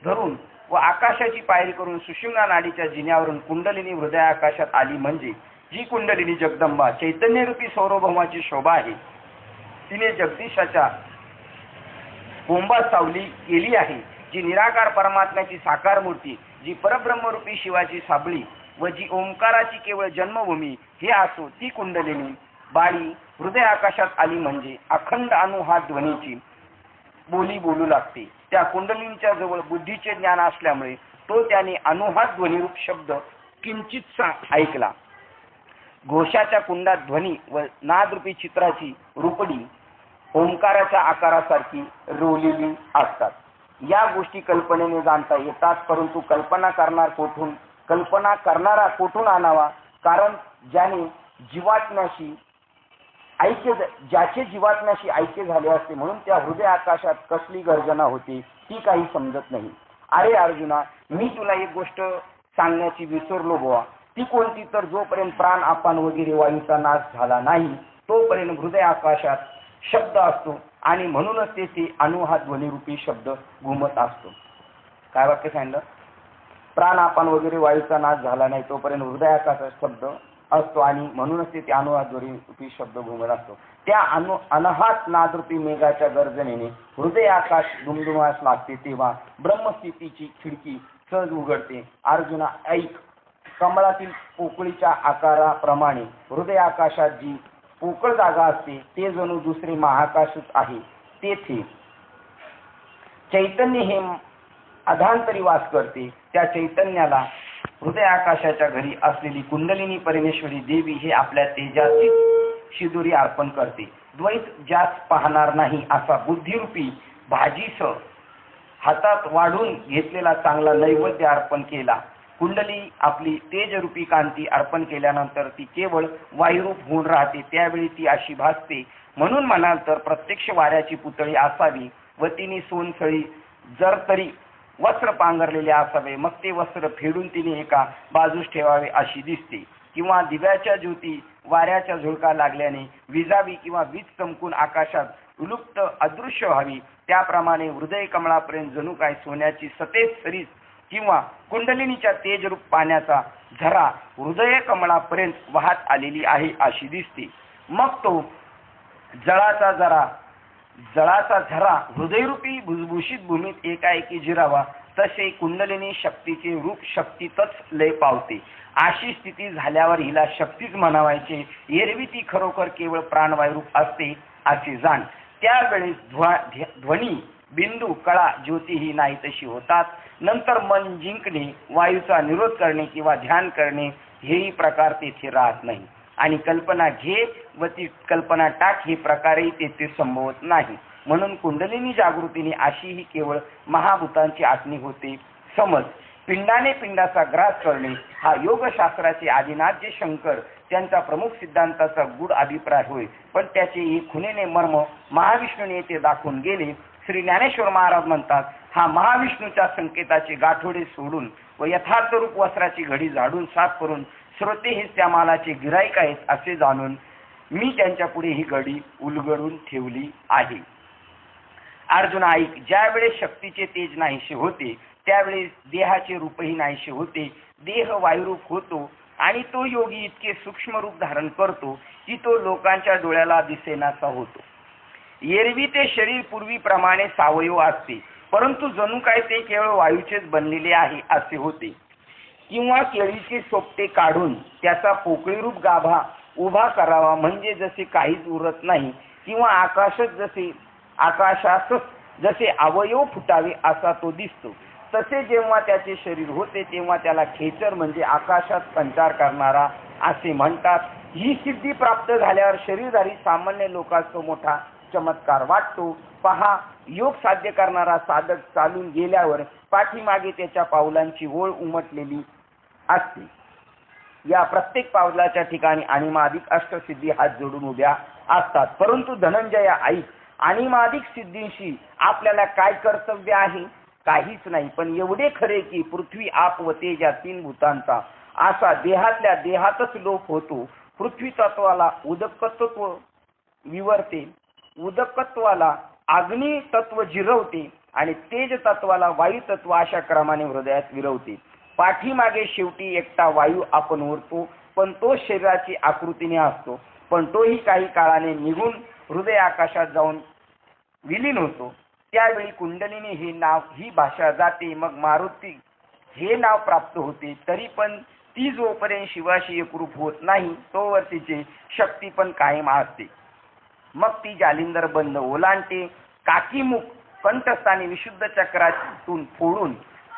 धरून व आकाशाची पायरी करून सुषुम्ना नाडीच्या जिन्यावरून कुंडलिनी हृदय आकाशात आली, म्हणजे जी कुंडलिनी जगदंबा चैतन्यरूपी सार्वभौमाची शोभा आहे, तिने जगदीशाच्या कुंभात सावली केली आहे. जी निराकार परमात्म्याची साकार मूर्ती, जी परब्रह्मरूपी शिवाची साबळी व जी ओंकाराची केवळ जन्मभूमी हे असो, ती कुंडलिनी बाळी हृदय आकाशात आली, म्हणजे अखंड अनुहात ध्वनीची बोली बोलू लागते. त्या कुंडलिनीच्या जवळ बुद्धीचे ज्ञान असल्यामुळे तो त्याने अनुहात ध्वनिरूप शब्द किंचितसा ऐकला. घोषाच्या कुंडात ध्वनी व नादरूपी चित्राची रूपडी ओंकाराच्या आकारासारखी रोवलेली असतात. या गोष्टी कल्पनेने जाणता येतात, परंतु कल्पना करणारा कोठून आणावा? कारण ज्याचे जीवात्म्याशी ऐक्य झाले असते, म्हणून त्या हृदय आकाशात कसली गर्जना होती ती काही समजत नाही. अरे अर्जुना, मी तुला एक गोष्ट सांगण्याची विसरलो बुवा. ती कोणती? तर जोपर्यंत प्राण अपान वगैरे वायूचा नाश झाला नाही तोपर्यंत हृदय आकाशात शब्द असतो आणि म्हणूनच तेथे अनुहात ध्वनिरूपी शब्द घुमत असतो. काय वाक्य सांगितलं? प्राण अपान वगैरे वायूचा नाश झाला नाही तोपर्यंत हृदय आकाशात शब्द असतो आणि म्हणूनच तेथे अनुहात ध्वनिरूपी शब्द घुमत असतो. त्या अनहात नादरूपी मेघाच्या गर्जनेने हृदय आकाश दुमदुमास लागते, तेव्हा ब्रह्मस्थितीची खिडकी सहज उघडते. अर्जुना ऐक, कमळातील पोकळीच्या आकाराप्रमाणे हृदय आकाशात जी पोकळ जागा असते ते जणू दुसरे महाकाशच आहे. तेथे चैतन्य हे अधांतरी वास करते. त्या चैतन्याला हृदय आकाशाच्या घरी असलेली कुंडलिनी परमेश्वरी देवी हे आपल्या तेजाची शिदुरी अर्पण करते. द्वैत ज्यास पाहणार नाही असा बुद्धिरूपी भाजीस हातात वाढून घेतलेला चांगला नैवेद्य अर्पण केला. कुंडली आपली तेजरूपी कांती अर्पण केल्यानंतर ती केवळ वायुरूप होऊन राहते. त्यावेळी ती अशी भासते. म्हणून म्हणाल तर प्रत्यक्ष वाऱ्याची पुतळी असावी व तिने सोनसळी जर तरी वस्त्र पांघरलेले असावे. मग ते वस्त्र फेडून तिने एका बाजूस ठेवावे अशी दिसते. किंवा दिव्याच्या ज्योती वाऱ्याच्या झुळका लागल्याने विजावी किंवा वीज चमकून आकाशात विलुप्त अदृश्य व्हावी. त्याप्रमाणे हृदय कमळापर्यंत जणू काय सोन्याची सतेज सरीस किंवा कुंडलिनीच्या तेजरूप पाण्याचा झरा हृदय कमळापर्यंत वाहत आलेली आहे अशी दिसते. मग तो जळाचा झरा हृदयरूपी भुसभुशीत भूमीत एकाएकी जिरावा, तसे कुंडलिनी शक्तीचे रूप शक्तीतच लय पावते. अशी स्थिती झाल्यावर हिला शक्तीच म्हणावायचे. एरवी ती खरोखर केवळ प्राणवायुरूप असते असे जाण. त्यावेळेस ध्वनी बिंदू कळा ज्योती ही नाही तशी होतात. नंतर मन जिंकणे, वायूचा निरोध करणे किंवा ध्यान करणे हेही प्रकार तेथे राहत नाही. आणि कल्पना घे व ती कल्पना टाक हे प्रकारही तेथे संभवत नाही. म्हणून कुंडलिनी जागृतीने अशी ही केवळ महाभूतांची आठणी होते. समज पिंडाने पिंडाचा ग्रास करणे हा योगशास्त्राचे आदिनाथ जे शंकर त्यांचा प्रमुख सिद्धांताचा गूढ अभिप्राय होय. पण त्याचे हे खुनेने मर्म महाविष्णूने येथे दाखवून गेले. श्री ज्ञानेश्वर महाराज म्हणतात, हा महाविष्णूच्या संकेताचे गाठोडे सोडून व यथार्थ रूप वस्त्राची घडी झाडून साफ करून श्रोते हेच त्या मालाचे गिराईक आहेत असे जाणून मी त्यांच्या पुढे ही घडी उलगडून ठेवली आहे. अर्जुन ऐक, ज्यावेळेस शक्तीचे तेज नाहीसे होते त्यावेळेस देहाचे रूपही नाहीसे होते. देह वायुरूप होतो आणि तो योगी इतके सूक्ष्म रूप धारण करतो की तो लोकांच्या डोळ्याला दिसेनासा होतो. एरवी ते शरीर पूर्वीप्रमाणे सावयव असते, परंतु जणू काय ते केवळ वायूचेच बनलेले आहे असे होते. किंवा केळीचे सोपटे काढून त्याचा पोकळी रूप गाभा उभा करावा म्हणजे जसे काहीच उरत नाही, किंवा आकाशात जसे अवयव फुटावे असा तो दिसतो. तसे जेव्हा त्याचे शरीर होते तेव्हा त्याला खेचर म्हणजे आकाशात संचार करणारा असे म्हणतात. ही सिद्धी प्राप्त झाल्यावर शरीरधारी सामान्य लोकांचा तो मोठा चमत्कार वाटतो. पहा, योग साध्य करणारा साधक चालून गेल्यावर पाठीमागे त्याच्या पावलांची ओळ उमटलेली असते. या प्रत्येक पावलाच्या ठिकाणी अनिमादिक अष्टसिद्धी हात जोडून उभ्या असतात. परंतु धनंजया ऐक, अनिमादिक सिद्धींशी आपल्याला काय कर्तव्य आहे? काहीच नाही. पण एवढे खरे की पृथ्वी आप व तेज या तीन भूतांचा असा देहातल्या देहातच लोप होतो. पृथ्वी तत्वाला उदकत्व विवरते, उदकत्वाला अग्नी तत्व जिरवते आणि तेज तत्वाला वायू तत्व अशा क्रमाने हृदयात विरवते. पाठीमागे शेवटी एकटा वायू आपण उरतो, पण तो शरीराची आकृतीने असतो, पण तोही काही काळाने निघून हृदय आकाशात जाऊन विलीन होतो. त्यावेळी कुंडलिनी हे नाव ही भाषा जाते, मग मारुती हे नाव प्राप्त होते. तरी पण ती जोपर्यंत शिवाशी एकरूप होत नाही तोवर तिची शक्ती पण कायम असते. मग ती जालिंदर बंद ओलांडते, काकीमुख कंठस्थानी विशुद्ध चक्रातून फोडून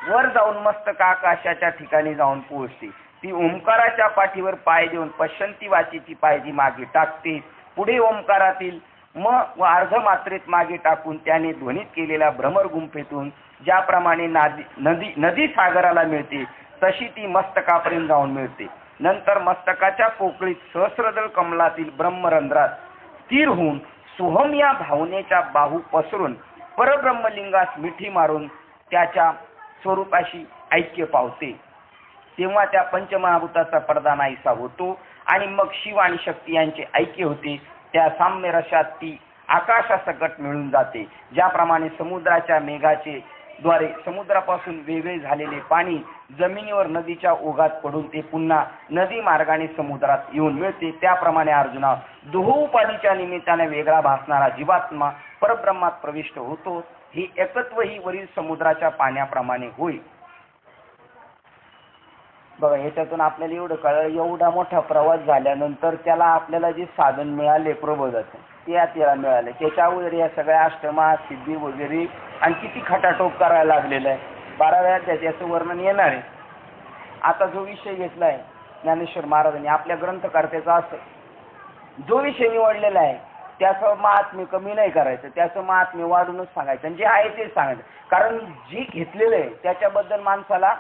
वर जाऊन मस्तक आकाशाच्या ठिकाणी जाऊन पोहोचते. ती ओंकाराच्या पाठीवर पाय देऊन पश्चंती वाचीची पायजी मागे टाकते. पुढे ओंकारातील म व अर्ध मात्रेत मागे टाकून त्याने ध्वनित केलेल्या भ्रमर गुंफेतून ज्याप्रमाणे नदी सागराला मिळते तशी ती मस्तकापर्यंत जाऊन मिळते. नंतर मस्तकाच्या पोकळीत सहस्रदळ कमलातील ब्रह्मरंध्रात स्थिर होऊन सोहम या भावनेच्या बाहू पसरून परब्रह्मलिंगास मिठी मारून त्याच्या स्वरूपाशी ऐक्य पावते. तेव्हा त्या पंचमहाभूताचा पडदा नाहीसा होतो आणि मग शिव आणि शक्ती यांचे ऐक्य होते. त्या साम्य रसात ती आकाशासकट मिळून जाते. ज्याप्रमाणे समुद्राच्या मेघाचे द्वारे समुद्रापासून वेगळे झालेले पाणी जमिनीवर नदीच्या ओघात पडून ते पुन्हा नदी मार्गाने समुद्रात येऊन मिळते, त्याप्रमाणे अर्जुना दोहोपाधीच्या निमित्ताने वेगळा भासणारा जीवात्मा परब्रह्मात प्रविष्ट होतो. हे एकत्व ही वरील समुद्राच्या पाण्याप्रमाणे होईल. बघा, याच्यातून आपल्याला एवढं कळलं, एवढा मोठा प्रवास झाल्यानंतर त्याला आपल्याला जे साधन मिळाले प्रबोधाचे ते त्याला मिळाले. त्याच्या अगोदर या सगळ्या अष्टमा सिद्धी वगैरे आणि किती खटाटोप करायला लागलेला आहे. 12व्या त्याचं वर्णन येणार आहे. आता जो विषय घेतलाय ज्ञानेश्वर महाराजांनी आपल्या ग्रंथकर्त्याचा असं जो विषय निवडलेला आहे त्याचं महात्म्य कमी नाही करायचं, त्याचं महात्म्य वाढूनच सांगायचं आणि जे आहे ते सांगायचं. कारण जे घेतलेलं आहे त्याच्याबद्दल माणसाला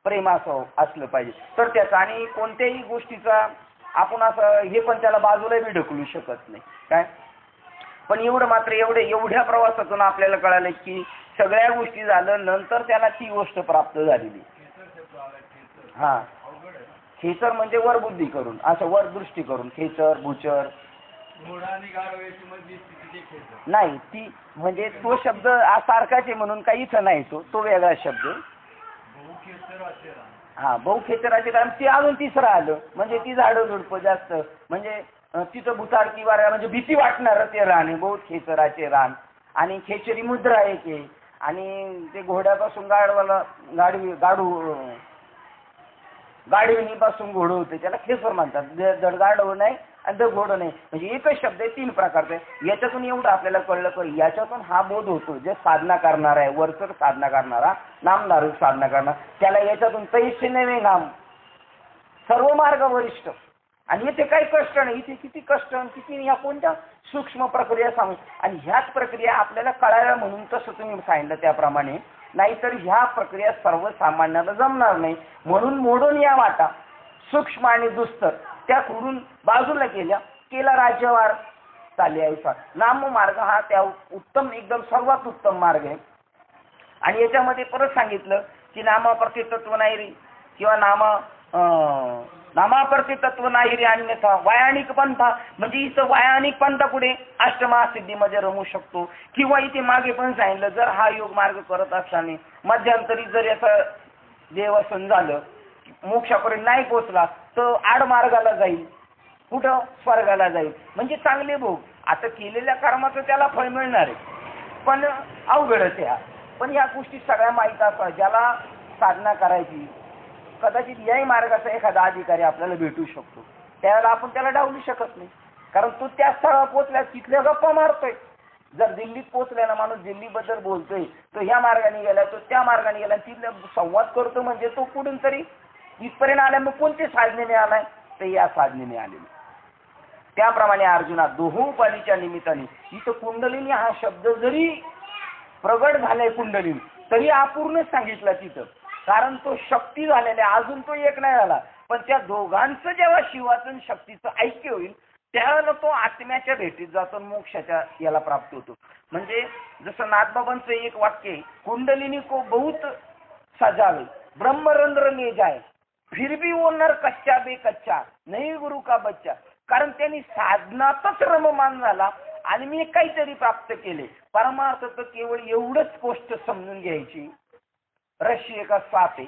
प्रेम असलं पाहिजे तर त्याचा. आणि कोणत्याही गोष्टीचा आपण असं हे पण त्याला बाजूला बी ढकलू शकत नाही काय. पण एवढं मात्र एवढ्या प्रवासातून आपल्याला कळालं की सगळ्या गोष्टी झालं नंतर त्याला ती गोष्ट प्राप्त झालेली. हा, खेचर म्हणजे वर बुद्धी करून, असं वर दृष्टी करून खेचर भूचर नाही. ती म्हणजे तो शब्द सारखाच आहे म्हणून काही इथं नाही, तो वेगळा शब्द. हा, बहुखेचराचे कारण ती अजून तिसरं आलं म्हणजे ती झाडं झुडपं जास्त म्हणजे तिथं भुतारकी वाऱ्या म्हणजे भीती वाटणार ते रान आहे बहुत खेचराचे रान. आणि खेचरी मुद्रा एक आहे. आणि ते घोड्यापासून गाडविणीपासून घोडं होते त्याला खेचर म्हणतात. जड गाढव नाही आणि जड घोडं नाही म्हणजे एकच शब्द आहे, 3 प्रकारचे. याच्यातून एवढं आपल्याला कळलं की याच्यातून हा बोध होतो जे साधना करणार आहे वरचर साधना करणारा नामधारक साधना करणार त्याला याच्यातून तैसे नव्हे नाम सर्व मार्ग वरिष्ठ. आणि इथे काही कष्ट नाही, इथे किती कष्ट किती या कोणत्या सूक्ष्म प्रक्रिया सांगू. आणि ह्याच प्रक्रिया आपल्याला कळाव्या म्हणून तसं तुम्ही सांगितलं त्याप्रमाणे. नाहीतर ह्या प्रक्रिया सर्वसामान्याला जमणार नाही. म्हणून मोडून या वाटा सूक्ष्म आणि दुस्तर त्या खोडून बाजूला केला राज्यवार. चालली आहे. नाम मार्ग हा त्या उत्तम एकदम सर्वात उत्तम मार्ग आहे. आणि याच्यामध्ये परत सांगितलं की नामाप्रती तत्व नाही रे किंवा नामाप्रती तत्व नाही रे अन्यथा वयानिक पंथा, म्हणजे इथं वयानिक पंथा पुढे अष्टमहासिद्धीमध्ये रमू शकतो. किंवा इथे मागे पण सांगितलं जर हा योग मार्ग करत असताना मध्यंतरी जर याचं देवसन झालं, मोक्षापर्यंत नाही पोचला तर आडमार्गाला जाईल, कुठं स्वर्गाला जाईल. म्हणजे चांगले भोग आता केलेल्या कर्माचं त्याला फळ मिळणार आहे, पण अवघडच आहे. पण या गोष्टी सगळ्या माहीत असतात. ज्याला साधना करायची कदाचित याही मार्गाचा एखादा अधिकारी आपल्याला भेटू शकतो, त्यावेळेला आपण त्याला डावलू शकत नाही, कारण तो त्या स्थळावर पोचल्या तिथल्या गप्पा मारतोय. जर दिल्लीत पोचला ना माणूस दिल्लीबद्दल बोलतोय, तो ह्या मार्गाने गेला, तो त्या मार्गाने गेला, तिथला संवाद करतो, म्हणजे तो कुठून तरी इथपर्यंत आला. मग कोणते साधनेने आलाय तर या साधनेने आलेले. त्याप्रमाणे अर्जुना दोहोपालीच्या निमित्ताने इथं कुंडलिनी हा शब्द जरी प्रगट झालाय कुंडलिनी तरी अपूर्ण सांगितलं तिथं, कारण तो शक्ती झालेला आहे, अजून तो एक नाही झाला. पण त्या दोघांचं जेव्हा शिवाचं आणि शक्तीचं ऐक्य होईल त्यावेळेला तो आत्म्याच्या भेटीत जातो, मोक्षाच्या याला प्राप्त होतो. म्हणजे जसं नाथबाबांचं एक वाक्य आहे, कुंडलिनी को बहुत सजावे ब्रह्मरंध्र ले जाए फिर भी वो नर कच्चा बे कच्चा नाही गुरु का बच्चा. कारण त्यांनी साधनातच रममान झाला आणि मी काहीतरी प्राप्त केले. परमार्थ तर केवळ एवढंच गोष्ट समजून घ्यायची, रशी एका साप आहे,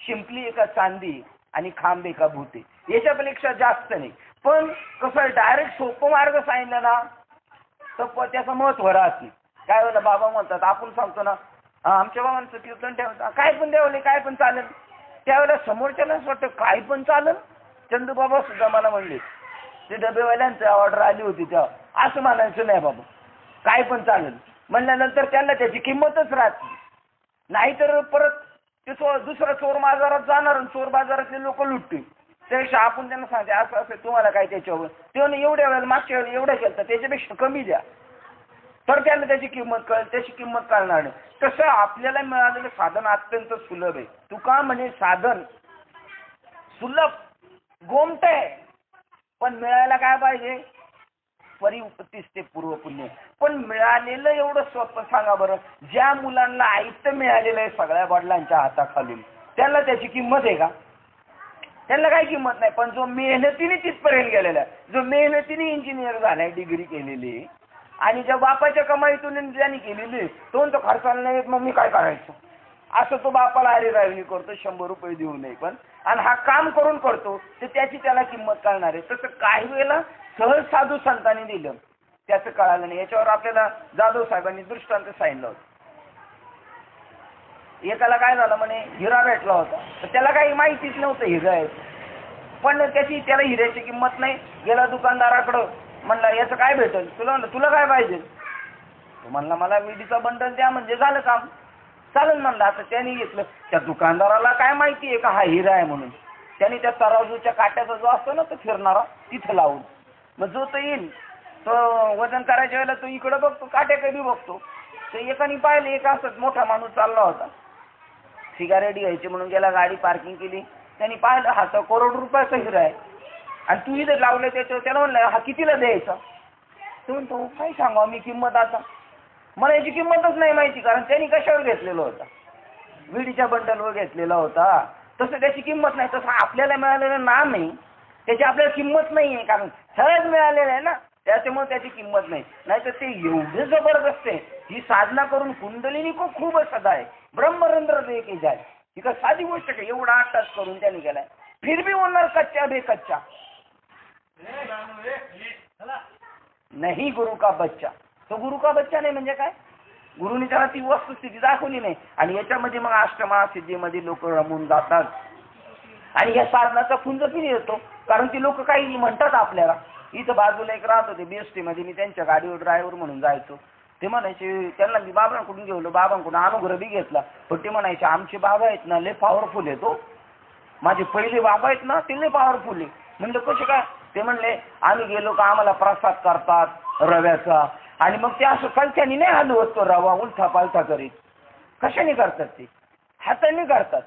शिंपली एका चांदी आणि खांब एका भूते, याच्यापेक्षा जास्त नाही. पण कसं डायरेक्ट सोपं मार्ग सांगितलं ना तर त्याचं महत्व राहत नाही. काय वेळेला बाबा म्हणतात, आपण सांगतो ना आमच्या बाबांचं कीर्तन ठेवता काय पण देवले काय पण चालेल, त्यावेळेला समोरच्याला असं वाटतं काय पण चालेल. चंदूबाबा सुद्धा मला म्हणले, ते डबेवाल्यांची ऑर्डर आली होती तेव्हा असं म्हणायचं नाही बाबा काय पण चालेल म्हणल्यानंतर त्यांना त्याची किंमतच राहत नाहीतर परत ते दुसरा चोर बाजारात जाणार आणि चोर बाजारातले लोक लुटतील. त्यापेक्षा आपण त्यांना सांगते असं असं तुम्हाला काय त्याच्यावर तेव्हा एवढ्या वेळेला मागच्या वेळेला एवढं केलं त्याच्यापेक्षा कमी द्या, तर त्यांना त्याची किंमत कळेल, त्याची किंमत कळणार नाही. तसं आपल्याला मिळालेलं साधन अत्यंत सुलभ आहे. तुका म्हणे साधन सुलभ गोमट आहे, पण मिळायला काय पाहिजे परिउपतीस ते पूर्व पुण्य. पण मिळालेलं एवढं सोपं सांगा बरं, ज्या मुलांना आयतं मिळालेलं आहे सगळ्या वडिलांच्या हाताखालून त्याला त्याची किंमत आहे का? त्यांना काही किंमत नाही. पण जो मेहनतीने तिथपर्यंत गेलेला आहे, जो मेहनतीने इंजिनियर झालाय, डिग्री केलेली आणि ज्या बापाच्या कमाईतून ज्यांनी केलेली तो खर्चाला नाही मग मी काय करायचं असं तो बापाला हरिरावणी करतो 100 रुपये देऊ नये पण, आणि हा काम करून करतो तर त्याची त्याला किंमत कळणार आहे. तसं काही वेळेला सहज साधू संतांनी दिलं त्याचं कळालं नाही. याच्यावर आपल्याला जाधव साहेबांनी दृष्टांत सांगितलं होतं. एकाला काय झालं म्हणे हिरा भेटला होता, तर त्याला काही माहितीच नव्हतं हिरा आहे, पण त्याला हिऱ्याची किंमत नाही. गेला दुकानदाराकडं, म्हणला याचं काय भेटेल, तुला काय पाहिजे, तो म्हणला मला विडीचा बंडल द्या म्हणजे झालं काम. चालेल म्हणलं. आता त्यांनी घेतलं. त्या दुकानदाराला काय माहिती आहे का हा हिरा आहे म्हणून, त्यांनी त्या तराजूच्या काट्याचा जो असतो ना तो फिरणारा तिथं लावून, मग जो तो येईल तो वजन करायच्या वेळेला तो इकडं बघतो काट्याकडे बघतो. तर एकाने पाहिलं, एक असंच मोठा माणूस चालला होता, सिगारेट घ्यायची म्हणून गेला, गाडी पार्किंग केली, त्यांनी पाहिलं हा तर करोड रुपयाचा हिरा आहे आणि तू इथं लावलं त्याच्यावर. त्याला म्हणलं हा कितीला द्यायचा, तो म्हणतो काय सांगा मी किंमत, आता मला याची किंमतच नाही माहिती, कारण त्यांनी कशावर घेतलेला होता, विडीच्या बंडलवर घेतलेला होता. तसं त्याची किंमत नाही. तसं आपल्याला मिळालेलं नाम आहे त्याची आपल्याला किंमत नाही आहे, कारण सहज मिळालेलं आहे ना, त्याच्यामुळे त्याची किंमत नाही. नाहीतर ते एवढे जबरदस्त आहे. ही साधना करून कुंडलिनी को खूप सदा आहे ब्रह्मरंध्र देखी जाय. ही का साधी गोष्ट काय, एवढा 8 तास करून त्याने गेलाय. फिर भी होणार कच्चा बे कच्चा नाही गुरु का बच्चा. तो गुरु का बच्चा नाही म्हणजे काय, गुरुनी त्याला ती वस्तुस्थिती दाखवली नाही. आणि याच्यामध्ये मग अष्टमहासिद्धीमध्ये लोक रमून जातात आणि या साधनाचा खुंज किती येतो, कारण ती लोक काही म्हणतात आपल्याला. इथं बाजूला एक राहत होते बीएसटी मध्ये, मी त्यांच्या गाडीवर ड्रायव्हर म्हणून जायचो. ते म्हणायचे, त्यांना मी बाबांकडून घेऊन बाबांकडून अनुग्रह बी घेतला, पण ते म्हणायचे आमचे बाबा आहेत ना लय पॉवरफुल आहे, तो माझे पहिले बाबा आहेत ना ते लय पॉवरफुल आहे. म्हणलं कसे काय, ते म्हणले आम्ही गेलो का आम्हाला प्रसाद करतात रव्याचा, आणि मग ते असं कलच्यानी नाही हलवत तो रवा उलथा पालथा करीत. कशाने करतात ते, हाताने करतात.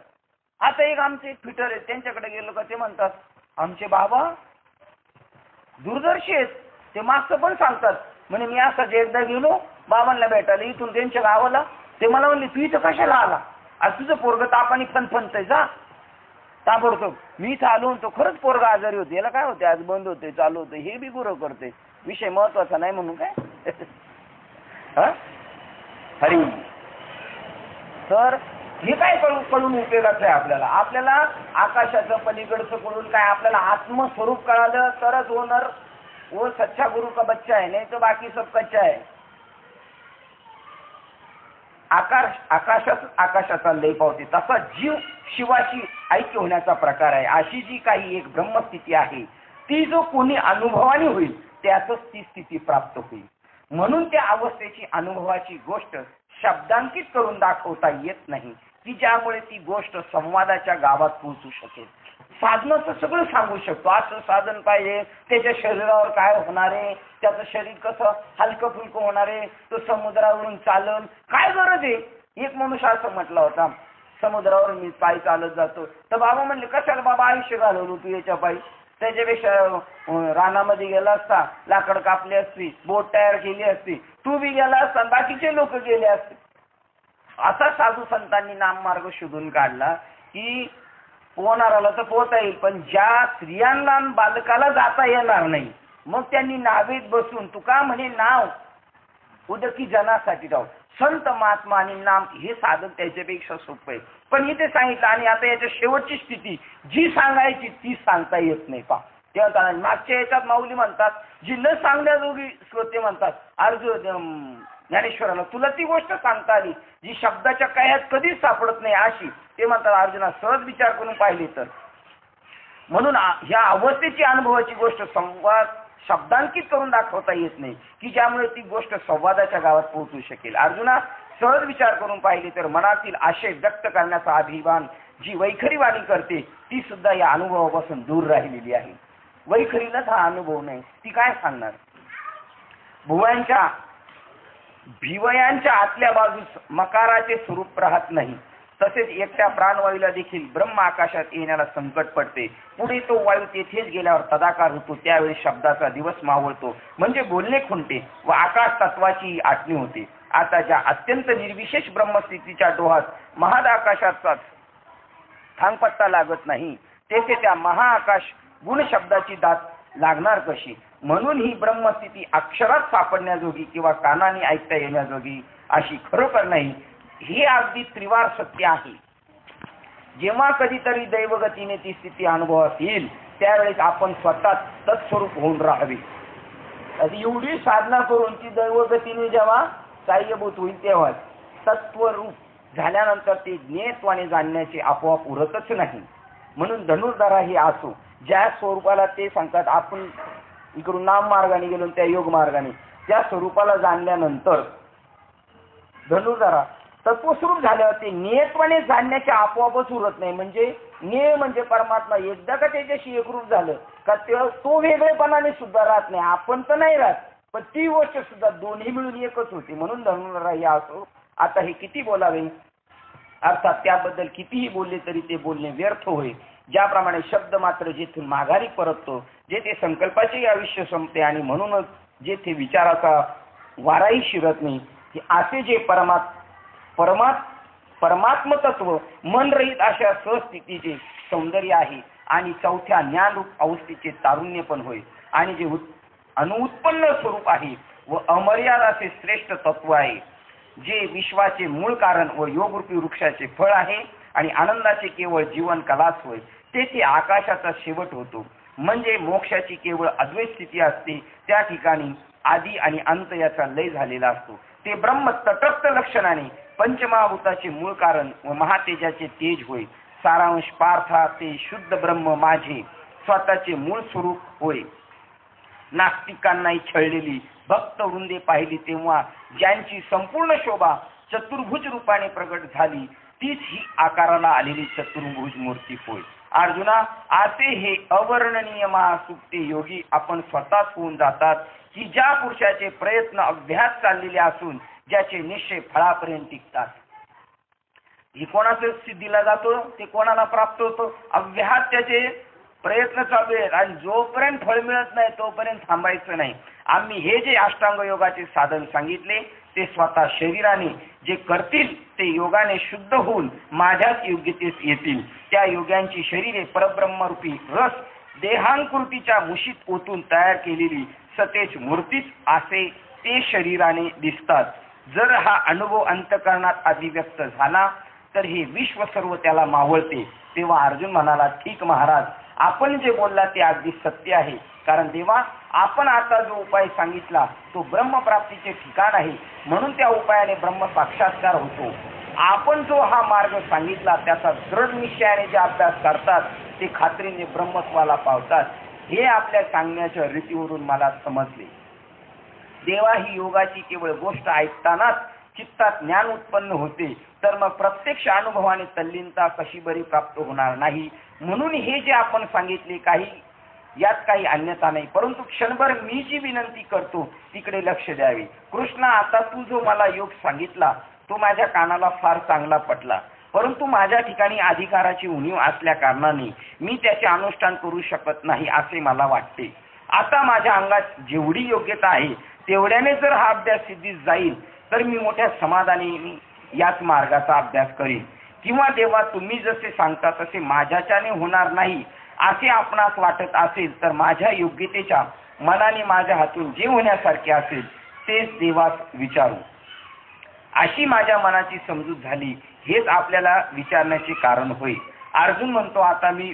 आता एक आमचे एक फिटर आहेत, त्यांच्याकडे गेलो का ते म्हणतात आमचे बाबा दूरदर्शी आहेत, ते मागचं पण सांगतात. म्हणे मी असंच एकदा गेलो बाबांना भेटायला इथून त्यांच्या गावाला. ते मला म्हणले तू इथं कशाला आला, आज तुझं पोरगं तापानी फणफणतंय जा ताबडतोब. मी इथं आलो होतो, खरंच पोरगं आजारी होते, याला काय होते, आज बंद होते चालू होते, हे बी गुरं करते, विषय महत्वाचा नाही म्हणून काय. हा हरी. तर हे काय कळून उपयोगाचं आहे आपल्याला. आपल्याला आकाशाचं पलीकडचं कळून काय, आपल्याला आत्मस्वरूप कळालं तरच होणार. वो सच्चा गुरु का बच्चा है, नहीं तो बाकी सब कच्चा है. आकाशाचा लय पावते, तसा जीव शिवाशी ऐक्य होण्याचा प्रकार आहे. अशी जी काही एक ब्रह्मस्थिती आहे ती जो कोणी अनुभवाने होईल त्यातच ती स्थिती प्राप्त होईल. म्हणून त्या अवस्थेची अनुभवाची गोष्ट शब्दांकित करून दाखवता येत नाही की ज्यामुळे ती गोष्ट संवादाच्या गावात पोहोचू शकेल. साधनाचं सगळं सांगू शकतो, असं साधन पाहिजे, त्याच्या शरीरावर काय होणार आहे, त्याचं शरीर कसं हलकं फुलकं होणार आहे, तो समुद्रावरून चालल, काय गरज आहे. एक मनुष्य असं म्हटला होता, समुद्रावर मी पायी चालत जातो. तर बाबा म्हणले कशाला बाबा आयुष्य घालवलं तू याच्या पायी, त्याच्यापेक्षा रानामध्ये गेला असता, लाकड कापली असती, बोट तयार केली असती, तू बी गेला असता, बाकीचे लोक गेले असते. असा साधू संतांनी नाममार्ग शोधून काढला की पोहणाराला तर पोहता येईल, पण ज्या स्त्रियांना बालकाला जाता येणार नाही मग त्यांनी नावेत बसून, तुका म्हणे नाव उदकी जनासाठी राहू, संत महात्मा आणि नाम हे साधन त्याच्यापेक्षा सोपं आहे. पण इथे सांगितलं. आणि आता याच्या शेवटची स्थिती जी सांगायची ती सांगता येत नाही. पा तेव्हा मागच्या याच्यात माऊली म्हणतात, जी न सांगण्याजोगी श्रोते म्हणतात, अर्जुन ज्ञानेश्वराला तुला ती गोष्ट सांगता आली जी शब्दाच्या कायात कधीच सापडत नाही अशी. ते म्हणतात अर्जुना सहज विचार करून पाहिली तर. म्हणून ह्या अवस्थेची अनुभवाची गोष्ट संवाद शब्दांकित करून दाखवता येत नाही की ज्यामुळे ती गोष्ट संवादाच्या गावात पोहोचू शकेल. अर्जुना सहज विचार करून पाहिली तर मनातील आशय व्यक्त करण्याचा अभिमान जी वैखरी वाणी करते ती सुद्धा या अनुभवापासून दूर राहिलेली आहे. वैखरीलाच हा अनुभव नाही, ती काय सांगणार. भिवयांच्या आतल्या बाजूस मकाराचे स्वरूप राहत नाही. तसेच एकट्या प्राणवायूला देखील ब्रह्म आकाशात येण्याला संकट पडते. पुढे तो वायू तेथेच गेल्यावर तदाकार होतो, त्यावेळी शब्दाचा दिवस मावळतो, म्हणजे बोलणे खुंटते व आकाश तत्वाची आटणी होते. आता ज्या अत्यंत निर्विशेष ब्रह्मस्थितीच्या डोहात महाद आकाशाचा थांगपत्ता लागत नाही, तेथे त्या महाआकाश गुण शब्दाची दात लागणार कशी. म्हणून ही ब्रह्मस्थिती अक्षरात सापडण्याजोगी किंवा कानाने ऐकता येण्याजोगी अशी खरोखर नाही. हे अगदी त्रिवार सत्य आहे. जेव्हा कधीतरी दैवगतीने ती स्थिती अनुभवात येईल त्यावेळेस आपण स्वतः तत्स्वरूप होऊन राहावे. एवढी साधना करून ती दैवगतीने जेव्हा साह्यभूत होईल तेव्हा तत्वरूप झाल्यानंतर ते ज्ञेयत्वाने जाणण्याचे आपोआप उरतच नाही. म्हणून धनुर्धरा हे असो ज्या स्वरूपाला ते सांगतात, आपण इकडून नाम मार्गाने गेलो त्या योग मार्गाने त्या स्वरूपाला जाणल्यानंतर धनुर्धरा तत्वस्वरूप झाल्यावर ते नियत्वाने जाणण्याचे आपोआपच उरत नाही. म्हणजे निय म्हणजे परमात्मा एकदा का त्याच्याशी एकरूप झालं का तो वेगळेपणाने सुद्धा राहत नाही. आपण तर नाही राहत, पण ती गोष्ट सुद्धा दोन्ही मिळून एकच होती. म्हणून धनुर्धरा हे असो. आता हे किती बोलावे, अर्थात त्याबद्दल कितीही बोलले तरी ते बोलणे व्यर्थ होईल. ज्याप्रमाणे शब्द मात्र जेथून माघारी परततो, जेथे संकल्पाचे आयुष्य संपते आणि म्हणूनच जेथे विचाराचा वाराही शिरत नाही, असे जे परमात्म तत्व मनरहित अशा सहस्थितीचे सौंदर्य आहे आणि चौथ्या ज्ञानरूप अवस्थेचे तारुण्य पण होय. आणि जे अनुत्पन्न स्वरूप आहे व अमर्याद असे श्रेष्ठ तत्व आहे, जे विश्वाचे मूळ कारण व योगरूपी वृक्षाचे फळ आहे आणि आनंदाचे केवळ जीवन कलाच होय. तेथे आकाशाचा शेवट होतो, म्हणजे मोक्षाची केवळ अद्वैत स्थिती असते. त्या ठिकाणी आदी आणि अंत याचा लय झालेला असतो. ते ब्रह्म तटस्थ लक्षणाने पंचमहाभूताचे मूळ कारण व महातेजाचे तेज होय. सारांश पार्था ते शुद्ध ब्रह्म माझे स्वतःचे मूळ स्वरूप होय. नास्तिकांनाही छळलेली भक्त वृंदे पाहिली तेव्हा ज्यांची संपूर्ण शोभा चतुर्भुज रूपाने प्रकट झाली तीच ही आकाराला आलेली चतुर्भुज मूर्ती होय. अर्जुना, असे हे अवर्णनीय महासुप्ते योगी आपण स्वतःच होऊन जातात की ज्या पुरुषाचे प्रयत्न अभ्यास चाललेले असून ज्याचे निश्चय फळापर्यंत टिकतात. ही कोणाचं सिद्धीला जातो, ते कोणाला प्राप्त होतो, अभ्यास त्याचे प्रयत्न चालू आहेत आणि जोपर्यंत फळ मिळत नाही तोपर्यंत थांबायचं नाही. आम्ही हे जे अष्टांग योगाचे साधन सांगितले ते स्वतः शरीराने जे करतील ते योगाने शुद्ध होऊन माझ्याच योग्यतेस येतील. त्या योग्यांची शरीरे परब्रह्मरूपी रस देहांकृतीच्या मुशीत ओतून तयार केलेली सतेज मूर्तीच असे ते शरीराने दिसतात. जर हा अनुभव अंतःकरणात अभिव्यक्त झाला तर हे विश्व सर्व त्याला मावळते. तेव्हा अर्जुन म्हणाला, ठीक महाराज, आपण जे बोलला ते अगदी सत्य आहे. कारण देवा, आपण आता जो उपाय सांगितला तो ब्रह्मप्राप्तीचे ठिकाण आहे, म्हणून त्या उपायाने ब्रह्म साक्षात्कार होतो. आपण जो हा मार्ग सांगितला त्याचा दृढ निश्चयाने जे अभ्यास करतात ते खात्रीने ब्रह्मत्वाला पावतात. हे आपल्या सांगण्याच्या रीतीवरून मला समजले. देवा, ही योगाची केवळ गोष्ट ऐकतानाच चित्तात ज्ञान उत्पन्न होते, तर मग प्रत्यक्ष अनुभवाने तल्लीनता कशी बरी प्राप्त होणार नाही. म्हणून हे जे आपण सांगितले यात काही अन्यथा नाही, परंतु क्षणभर मी जी विनंती करतो तिकडे लक्ष द्यावे. कृष्ण, आता तू जो मला योग सांगितला तो माझ्या कानाला फार चांगला पटला, परंतु माझ्या ठिकाणी अधिकाराची उणीव असल्या कारणाने मी त्याचे अनुष्ठान करू शकत नाही असे मला वाटते. आता माझ्या अंगात जेवढी योग्यता आहे तेवढ्याने जर हा अभ्यास सिद्धीस जाईल तर मी मोठ्या समाधानाने याच मार्गाचा अभ्यास करीन. किंवा देवा, तुम्ही जसे सांगता तसे माझ्याच्याने होणार नाही असे आपणास वाटत असेल तर माझ्या योग्यतेच्या मनाने माझ्या हातून जे होण्यासारखे असेल तेच देवास विचारू. अशी माझ्या मनाची समजूत झाली. हेच आपल्याला विचारण्याचे कारण होय. अर्जुन म्हणतो, आता मी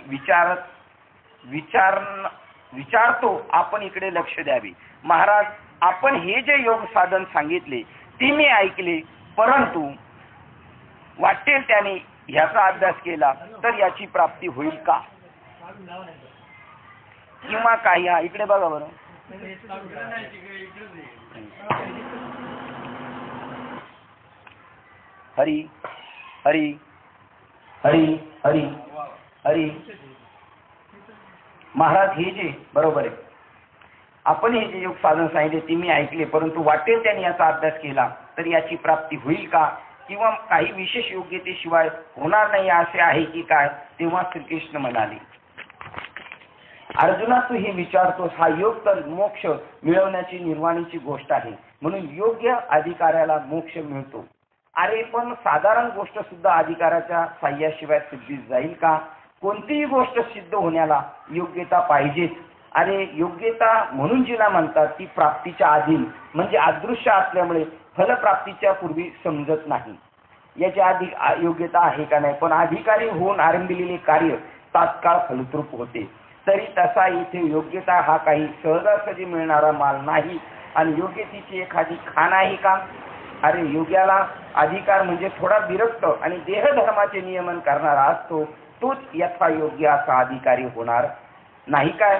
विचारतो, आपण इकडे लक्ष द्यावे. महाराज, आपण हे जे योग साधन सांगितले ते मी ऐकले, परंतु वाटेल त्याने ह्याचा अभ्यास केला तर याची प्राप्ती होईल का? किंवा काही इकडे बघा बरं. हरी हरी हरी हरी हरी. महाराज, हे जे बरोबर आहे, आपण हे जे योग साधन सांगितले ते मी ऐकले, परंतु वाटेल त्याने याचा अभ्यास केला तर याची प्राप्ती होईल का? किंवा काही विशेष योग्यतेशिवाय होणार नाही असे आहे की काय? तेव्हा श्रीकृष्ण म्हणाले, अर्जुना, तू हे विचारतोस, हा योग तर मोक्ष मिळवण्याची निर्वाणीची गोष्ट आहे, म्हणून योग्य अधिकाऱ्याला मोक्ष मिळतो. अरे पण साधारण गोष्ट सुद्धा अधिकाराच्या साह्याशिवाय सिद्धीस जाईल का? कोणतीही गोष्ट सिद्ध होण्याला योग्यता पाहिजेच. अरे योग्यता म्हणून जिला म्हणतात ती प्राप्तीच्या अधीन म्हणजे अदृश्य असल्यामुळे फलप्राप्तीच्या पूर्वी समजत नाही. याच्या आधी योग्यता आहे का नाही, पण अधिकारी होऊन आरंभिलेले कार्य तात्काळ फलद्रूप होते. तरी तसा इथे योग्यता हा काही सहजासहजी मिळणारा माल नाही आणि योग्यतेची एखादी खाण आहे का? अरे योग्याला अधिकार म्हणजे थोडा विरक्त आणि देहधर्माचे नियमन करणारा असतो, तोच यथायोग्य असा अधिकारी होणार नाही काय?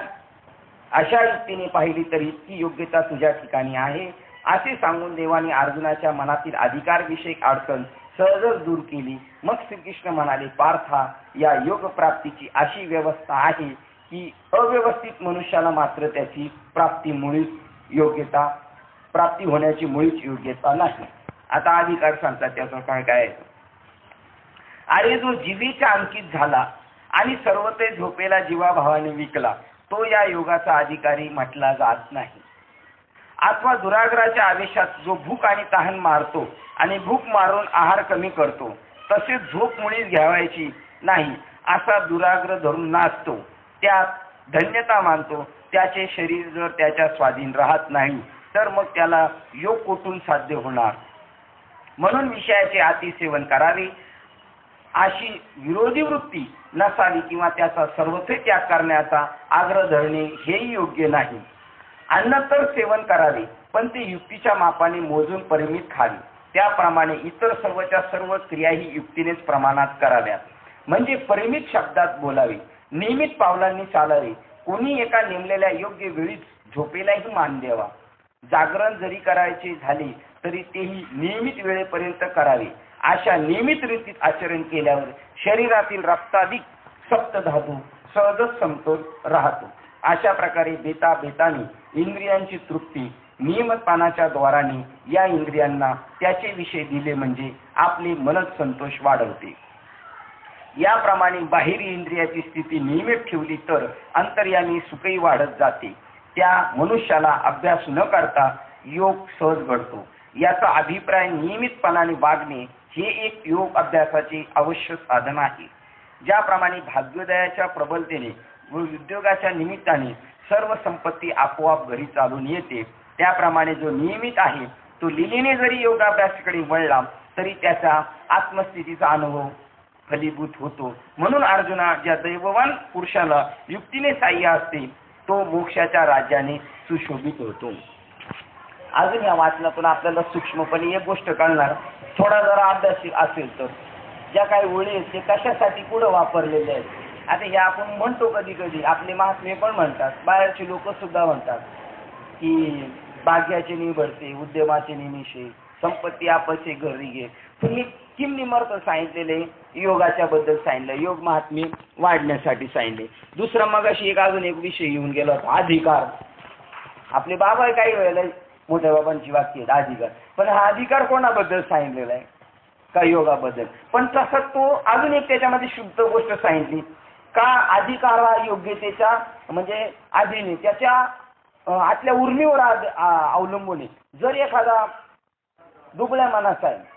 अशा युक्तीने पाहिली तरी ती योग्यता तुझ्या ठिकाणी आहे असे सांगून देवाने अर्जुनाच्या मनातील अधिकार विषयक अडचण सहजच दूर केली. मग श्रीकृष्ण म्हणाले, पार्था, या योग प्राप्तीची अशी व्यवस्था आहे की अव्यवस्थित मनुष्याला मात्र त्याची प्राप्ती होण्याची मुळीच योग्यता नाही. आता अधिकार सांगतात त्याचं काय काय? अरे जो जिवेच्या अंकित झाला आणि सर्व ते झोपेला जीवाभावाने विकला तो या योगाचा अधिकारी म्हटला जात नाही. अथवा दुराग्रहाच्या आवेशात जो भूक आणि तहान मारतो आणि भूक मारून आहार कमी करतो, तसेच झोप मुळीच घ्यावायची नाही असा दुराग्रह धरून नाचतो, त्यात धन्यता मानतो, त्याचे शरीर जर त्याच्या स्वाधीन राहत नाही तर मग त्याला योग कुठून साध्य होणार? म्हणून विषयाचे अतिसेवन करावे अशी विरोधी वृत्ती नसावी किंवा त्याचा सर्वत्र त्याग करण्याचा आग्रह धरणे हेही योग्य नाही. अन्न तर सेवन करावे, पण ते युक्तीच्या मापाने मोजून परिमित खावे. त्याप्रमाणे इतर सर्वच्या सर्व क्रियाही युक्तीनेच प्रमाणात कराव्यात, म्हणजे परिमित शब्दात बोलावे, नियमित पावलांनी चालावे. कोणी एका नेमलेल्या योग्य वेळीच झोपेलाही मान द्यावा. जागरण जरी करायचे झाले तरी तेही नियमित वेळेपर्यंत करावे. अशा नियमित रीतीत आचरण केल्यावर शरीरातील रक्ताधिक सप्तधातू सहजच समतोल राहतो. अशा प्रकारे बेताने इंद्रियांची तृप्ती नियमितपणाच्या द्वाराने या इंद्रियांना त्याचे विषय दिले म्हणजे आपले मनच संतोष वाढवते. याप्रमाणे बाहेरील इंद्रियाची स्थिती नियमित ठेवली तर अंतर्यामी सुखही वाढत जाते. त्या मनुष्याला अभ्यास न करता योग सहज घडतो. याचा अभिप्राय नियमितपणाने वागणे हे एक योग अभ्यासाचे अवश्य साधन आहे. ज्याप्रमाणे भाग्योदयाच्या प्रबलतेने व उद्योगाच्या निमित्ताने सर्व संपत्ती आपोआप घरी चालून येते, त्याप्रमाणे जो नियमित आहे तो लिलीने जरी योगाभ्यासाकडे वळला तरी त्याचा आत्मस्थितीचा अनुभव फलीभूत होतो. म्हणून अर्जुना, ज्या दैववान पुरुषाला युक्तीने साह्य असते तो मोक्षाच्या राज्याने सुशोभित होतो. अजून या वाचनातून आपल्याला सूक्ष्मपणे एक गोष्ट कळणार, थोडा जरा अभ्यास असेल तर ज्या काही ओळी आहेत ते कशासाठी पुढे वापरलेले आहेत. आता हे आपण म्हणतो कधी कधी, आपले महात्मे पण म्हणतात, बाहेरचे लोक सुद्धा म्हणतात की भाग्याचे निबडते उद्यमाचे निमिषे संपत्ती आपचे घरी घे. पण हे किम निमर्थ सांगितलेले योगाच्या बद्दल सांगितलं, योग महात्मे वाढण्यासाठी सांगितले. दुसरा मगाशी अजून एक विषय येऊन गेला होता, अधिकार. आपले बाबा काही वेळेला मोठ्या बाबांची वाक्य आहेत अधिकार, पण हा अधिकार कोणाबद्दल सांगितलेला आहे का योगाबद्दल. पण तसं तो अजून एक त्याच्यामध्ये शुद्ध गोष्ट सांगितली का अधिकार हा योग्यतेच्या म्हणजे अधीन त्याच्या आतल्या उर्मीवर अवलंबून आहे. जर एखादा दुबळ्या मनाचा आहे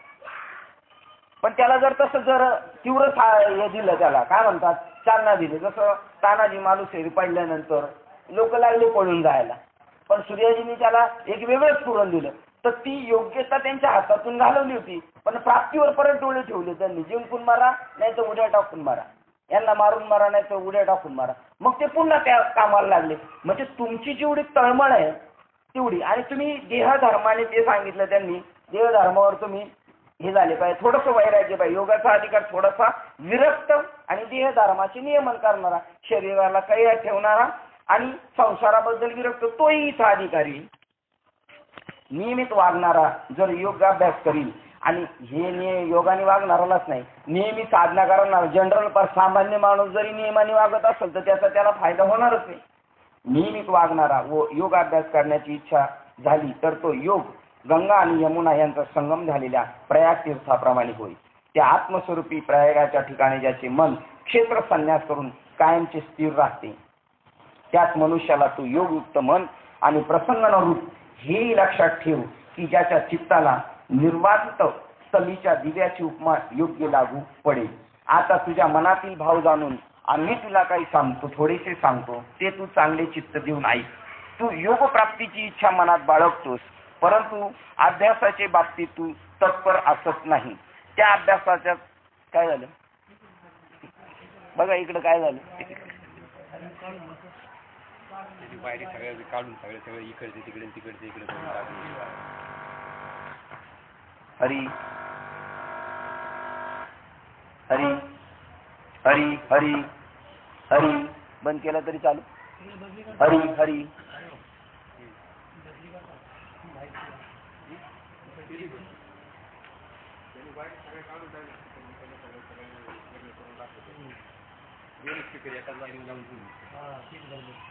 पण त्याला जर तसं जर तीव्र हे दिलं, त्याला काय म्हणतात चालना दिली, जसं तानाजी मालुसरे पडल्यानंतर लोक लागले पळून जायला, पण सूर्याजींनी त्याला एक वेगळंच पुरण दिलं, तर ती योग्यता त्यांच्या हातातून घालवली होती. पण प्राप्तीवर परत डोळे ठेवले त्यांनी, जिंकून मारा नाही तर उड्या टाकून मारा, यांना मारून मारा नाही तर उड्या टाकून मारा. मग ते पुन्हा त्या कामाला लागले. म्हणजे तुमची जेवढी तळमळ आहे तेवढी, आणि तुम्ही देहधर्माने ते सांगितलं त्यांनी, देहधर्मावर तुम्ही हे झाले पाहिजे, थोडंसं वैराग्य पाहिजे. योगाचा अधिकार थोडासा विरक्त आणि देहधर्माचे नियमन करणारा, शरीराला काही ठेवणारा आणि संसाराबद्दल विरक्त, तोही इथं अधिकारी. नियमित वागणारा जर योगाभ्यास करील, आणि हे योगाने वागणारालाच नाही, नेहमी साधना करणारा जनरल पर सामान्य माणूस जरी नियमाने वागत असेल तर त्याला फायदा होणारच नाही. नियमित वागणारा व योगाभ्यास करण्याची इच्छा झाली तर तो योग गंगा आणि यमुना यांचा संगम झालेल्या प्रयाग तीर्थाप्रमाणे होईल. त्या आत्मस्वरूपी प्रयागाच्या ठिकाणी ज्याचे मन क्षेत्र संन्यास करून कायमचे स्थिर राहते, त्याच मनुष्याला तो योगयुक्त मन आणि प्रसन्न रूप हे लक्षात ठेव की ज्याच्या चित्ताला निर्वात स्थलीच्या दिव्याची उपमा योग्य लागू पडेल. आता तुझ्या मनातील भाव जाणून आम्ही तुला काही सांगतो, थोडेसे सांगतो, ते तू चांगले चित्त देऊन ऐक. तू योग प्राप्तीची इच्छा मनात बाळगतोस, परंतु अभ्यासाच्या बाबतीत तू तत्पर असत नाही. त्या अभ्यासाच्या काय झालं बघा, इकडे काय झालं, बाहेर सगळं काढून सगळं इकडचे तिकडे तिकडचे इकडे. हरी हरी हरी हरी हरी बंद केला तरी चालू. हरी हरी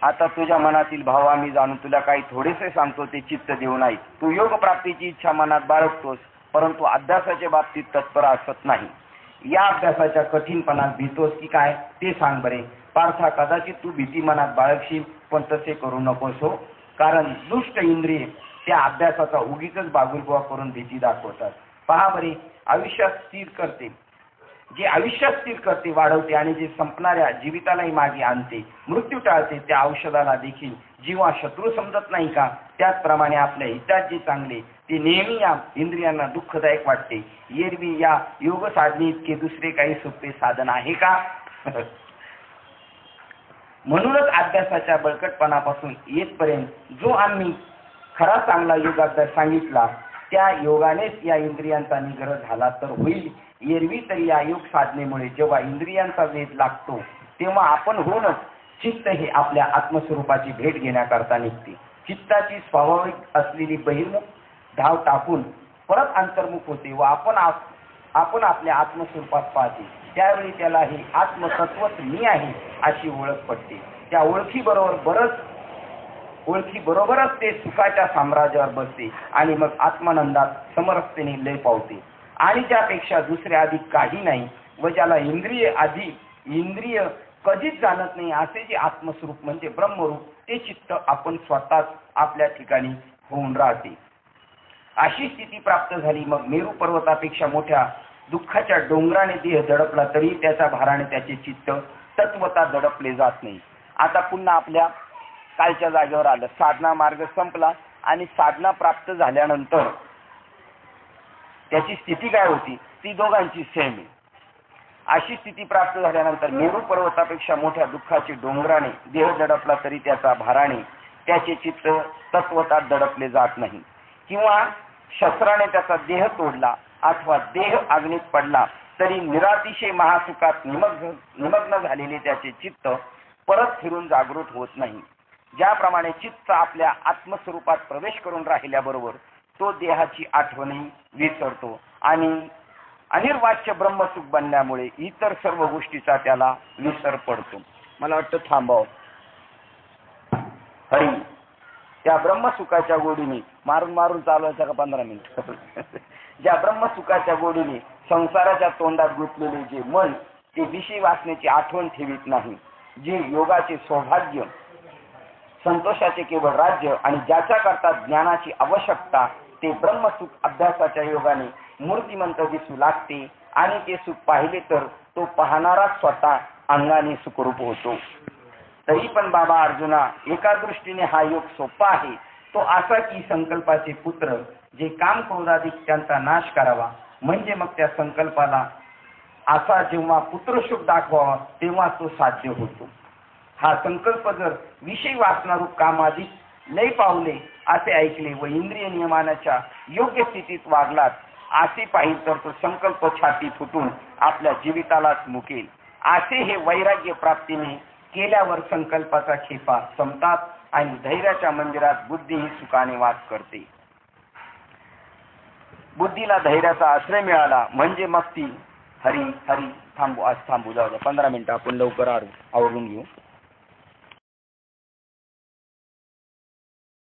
आता तुझ्या मनातील भाव आम्ही जाणून तुला काही थोडेसे सांगतो, ते चित्त देऊन ऐक. तू योग प्राप्तीची इच्छा मनात बाळगतोस, परंतु अभ्यासाच्या बाबतीत तत्पर असत नाही. या अभ्यासाच्या कठीणपणात भीतोस की काय ते सांग बरे. पार्था, कदाचित तू भीती मनात बाळगशील, पण तसे करू नकोस हो, कारण दुष्ट इंद्रिय त्या अभ्यासाचा उगीच बागुलबुवा करून भीती दाखवतात. पहा बरे, आयुष्यात स्थिर करते, जे आयुष्यात स्थिर करते, वाढवते आणि जे संपणाऱ्या जीवितालाही मागे आणते, मृत्यू टाळते, त्या औषधाला देखील जीवा शत्रू समजत नाही का? त्याचप्रमाणे आपल्या हितात जे चांगले ते नेहमी या इंद्रियांना दुःखदायक वाटते. एरवी या योग साधने इतके दुसरे काही सोपे साधन आहे का? म्हणूनच अभ्यासाच्या बळकटपणापासून येतपर्यंत जो आम्ही खरा चांगला योगाभ्यास सांगितला, त्या योगानेच या इंद्रियांचा निग्रह झाला तर होईल. एरवी तरी या योग साधनेमुळे जेव्हा इंद्रियांचा वेध लागतो तेव्हा आपण होऊनच चित्त हे आपल्या आत्मस्वरूपाची भेट घेण्याकरता निघते. चित्ताची स्वाभाविक असलेली बहिर्मुख धाव टाकून परत अंतर्मुख होते व आपण आपल्या आत्मस्वरूपात पाहते. त्यावेळी त्याला हे आत्मतत्वच मी आहे अशी ओळख पडते. त्या ओळखीबरोबरच ते सुखाच्या साम्राज्यावर बसते आणि मग आत्मानंदात समरसतेने लय पावते. आणि त्यापेक्षा दुसरे अधिक काही नाही, व ज्याला इंद्रिय कधीच जाणत नाही असे जे आत्मस्वरूप म्हणजे ब्रह्मरूप ते चित्त आपण स्वतःच आपल्या ठिकाणी होऊन राहते. अशी स्थिती प्राप्त झाली. मग मेरू पर्वतापेक्षा मोठ्या दुःखाच्या डोंगराने देह दडपला तरी त्याच्या भाराने त्याचे चित्त तत्वता दडपले जात नाही. आता पुन्हा आपल्या कालच्या जागेवर आलं. साधना मार्ग संपला आणि साधना प्राप्त झाल्यानंतर त्याची स्थिती काय होती ती दोघांची सेम आहे. अशी स्थिती प्राप्त झाल्यानंतर मेरू पर्वतापेक्षा मोठ्या दुःखाचे डोंगराने देह दडपला तरी त्याचा भाराने त्याचे चित्त तत्वता दडपले जात नाही. किंवा शस्त्राने त्याचा देह तोडला अथवा देह अग्नीत पडला तरी निरातिशय महासुखात निमग्न झालेले त्याचे चित्त परत फिरून जागृत होत नाही. ज्याप्रमाणे चित्त आपल्या आत्मस्वरूपात प्रवेश करून राहिल्याबरोबर तो देहाची आठवणही विसरतो आणि अनिर्वाच्य ब्रह्मसुख बनल्यामुळे इतर सर्व गोष्टीचा त्याला विसर पडतो. मला वाटतं थांबावं. हरी त्या ब्रह्मसुखाच्या गोडीने मारून चालवायचा का 15 मिनिट ज्या ब्रह्मसुखाच्या गोडीने संसाराच्या तोंडात गुंतलेले जे मन ते विषय वासनेची आठवण ठेवीत नाही, जे योगाचे सौभाग्य संतोषाचे केवळ राज्य आणि ज्याच्या करता ज्ञानाची आवश्यकता ते ब्रह्मसुख अभ्यासाच्या योगाने मूर्तिमंत दिसू लागते आणि ते सुख पाहिले तर तो पाहणारा स्वतः अंगाने सुखरूप होतो. तरी पण बाबा अर्जुना एका दृष्टीने हा योग सोपा आहे तो असा की संकल्पाचे पुत्र जे काम क्रोधाधिक त्यांचा नाश करावा म्हणजे मग त्या संकल्पाला असा जेव्हा पुत्रसुख दाखवावा तेव्हा तो साध्य होतो. हा संकल्प जर विषय वासनारूप कामाधिक लय पावले असे ऐकले व इंद्रिय नियमानाच्या योग्य स्थितीत वागलात असे पाहिजे तर तो संकल्प छाती फुटून आपल्या जीवितालाच मुकेल. असे हे वैराग्य प्राप्तीने केल्यावर संकल्पाचा खेपा संपतात आणि धैर्याच्या मंदिरात बुद्धी ही सुखाने वास करते. बुद्धीला धैर्याचा आश्रय मिळाला म्हणजे मग ती हरी हरी थांबू जाऊ द्या 15 मिनिटं आपण लवकर आवरून घेऊ.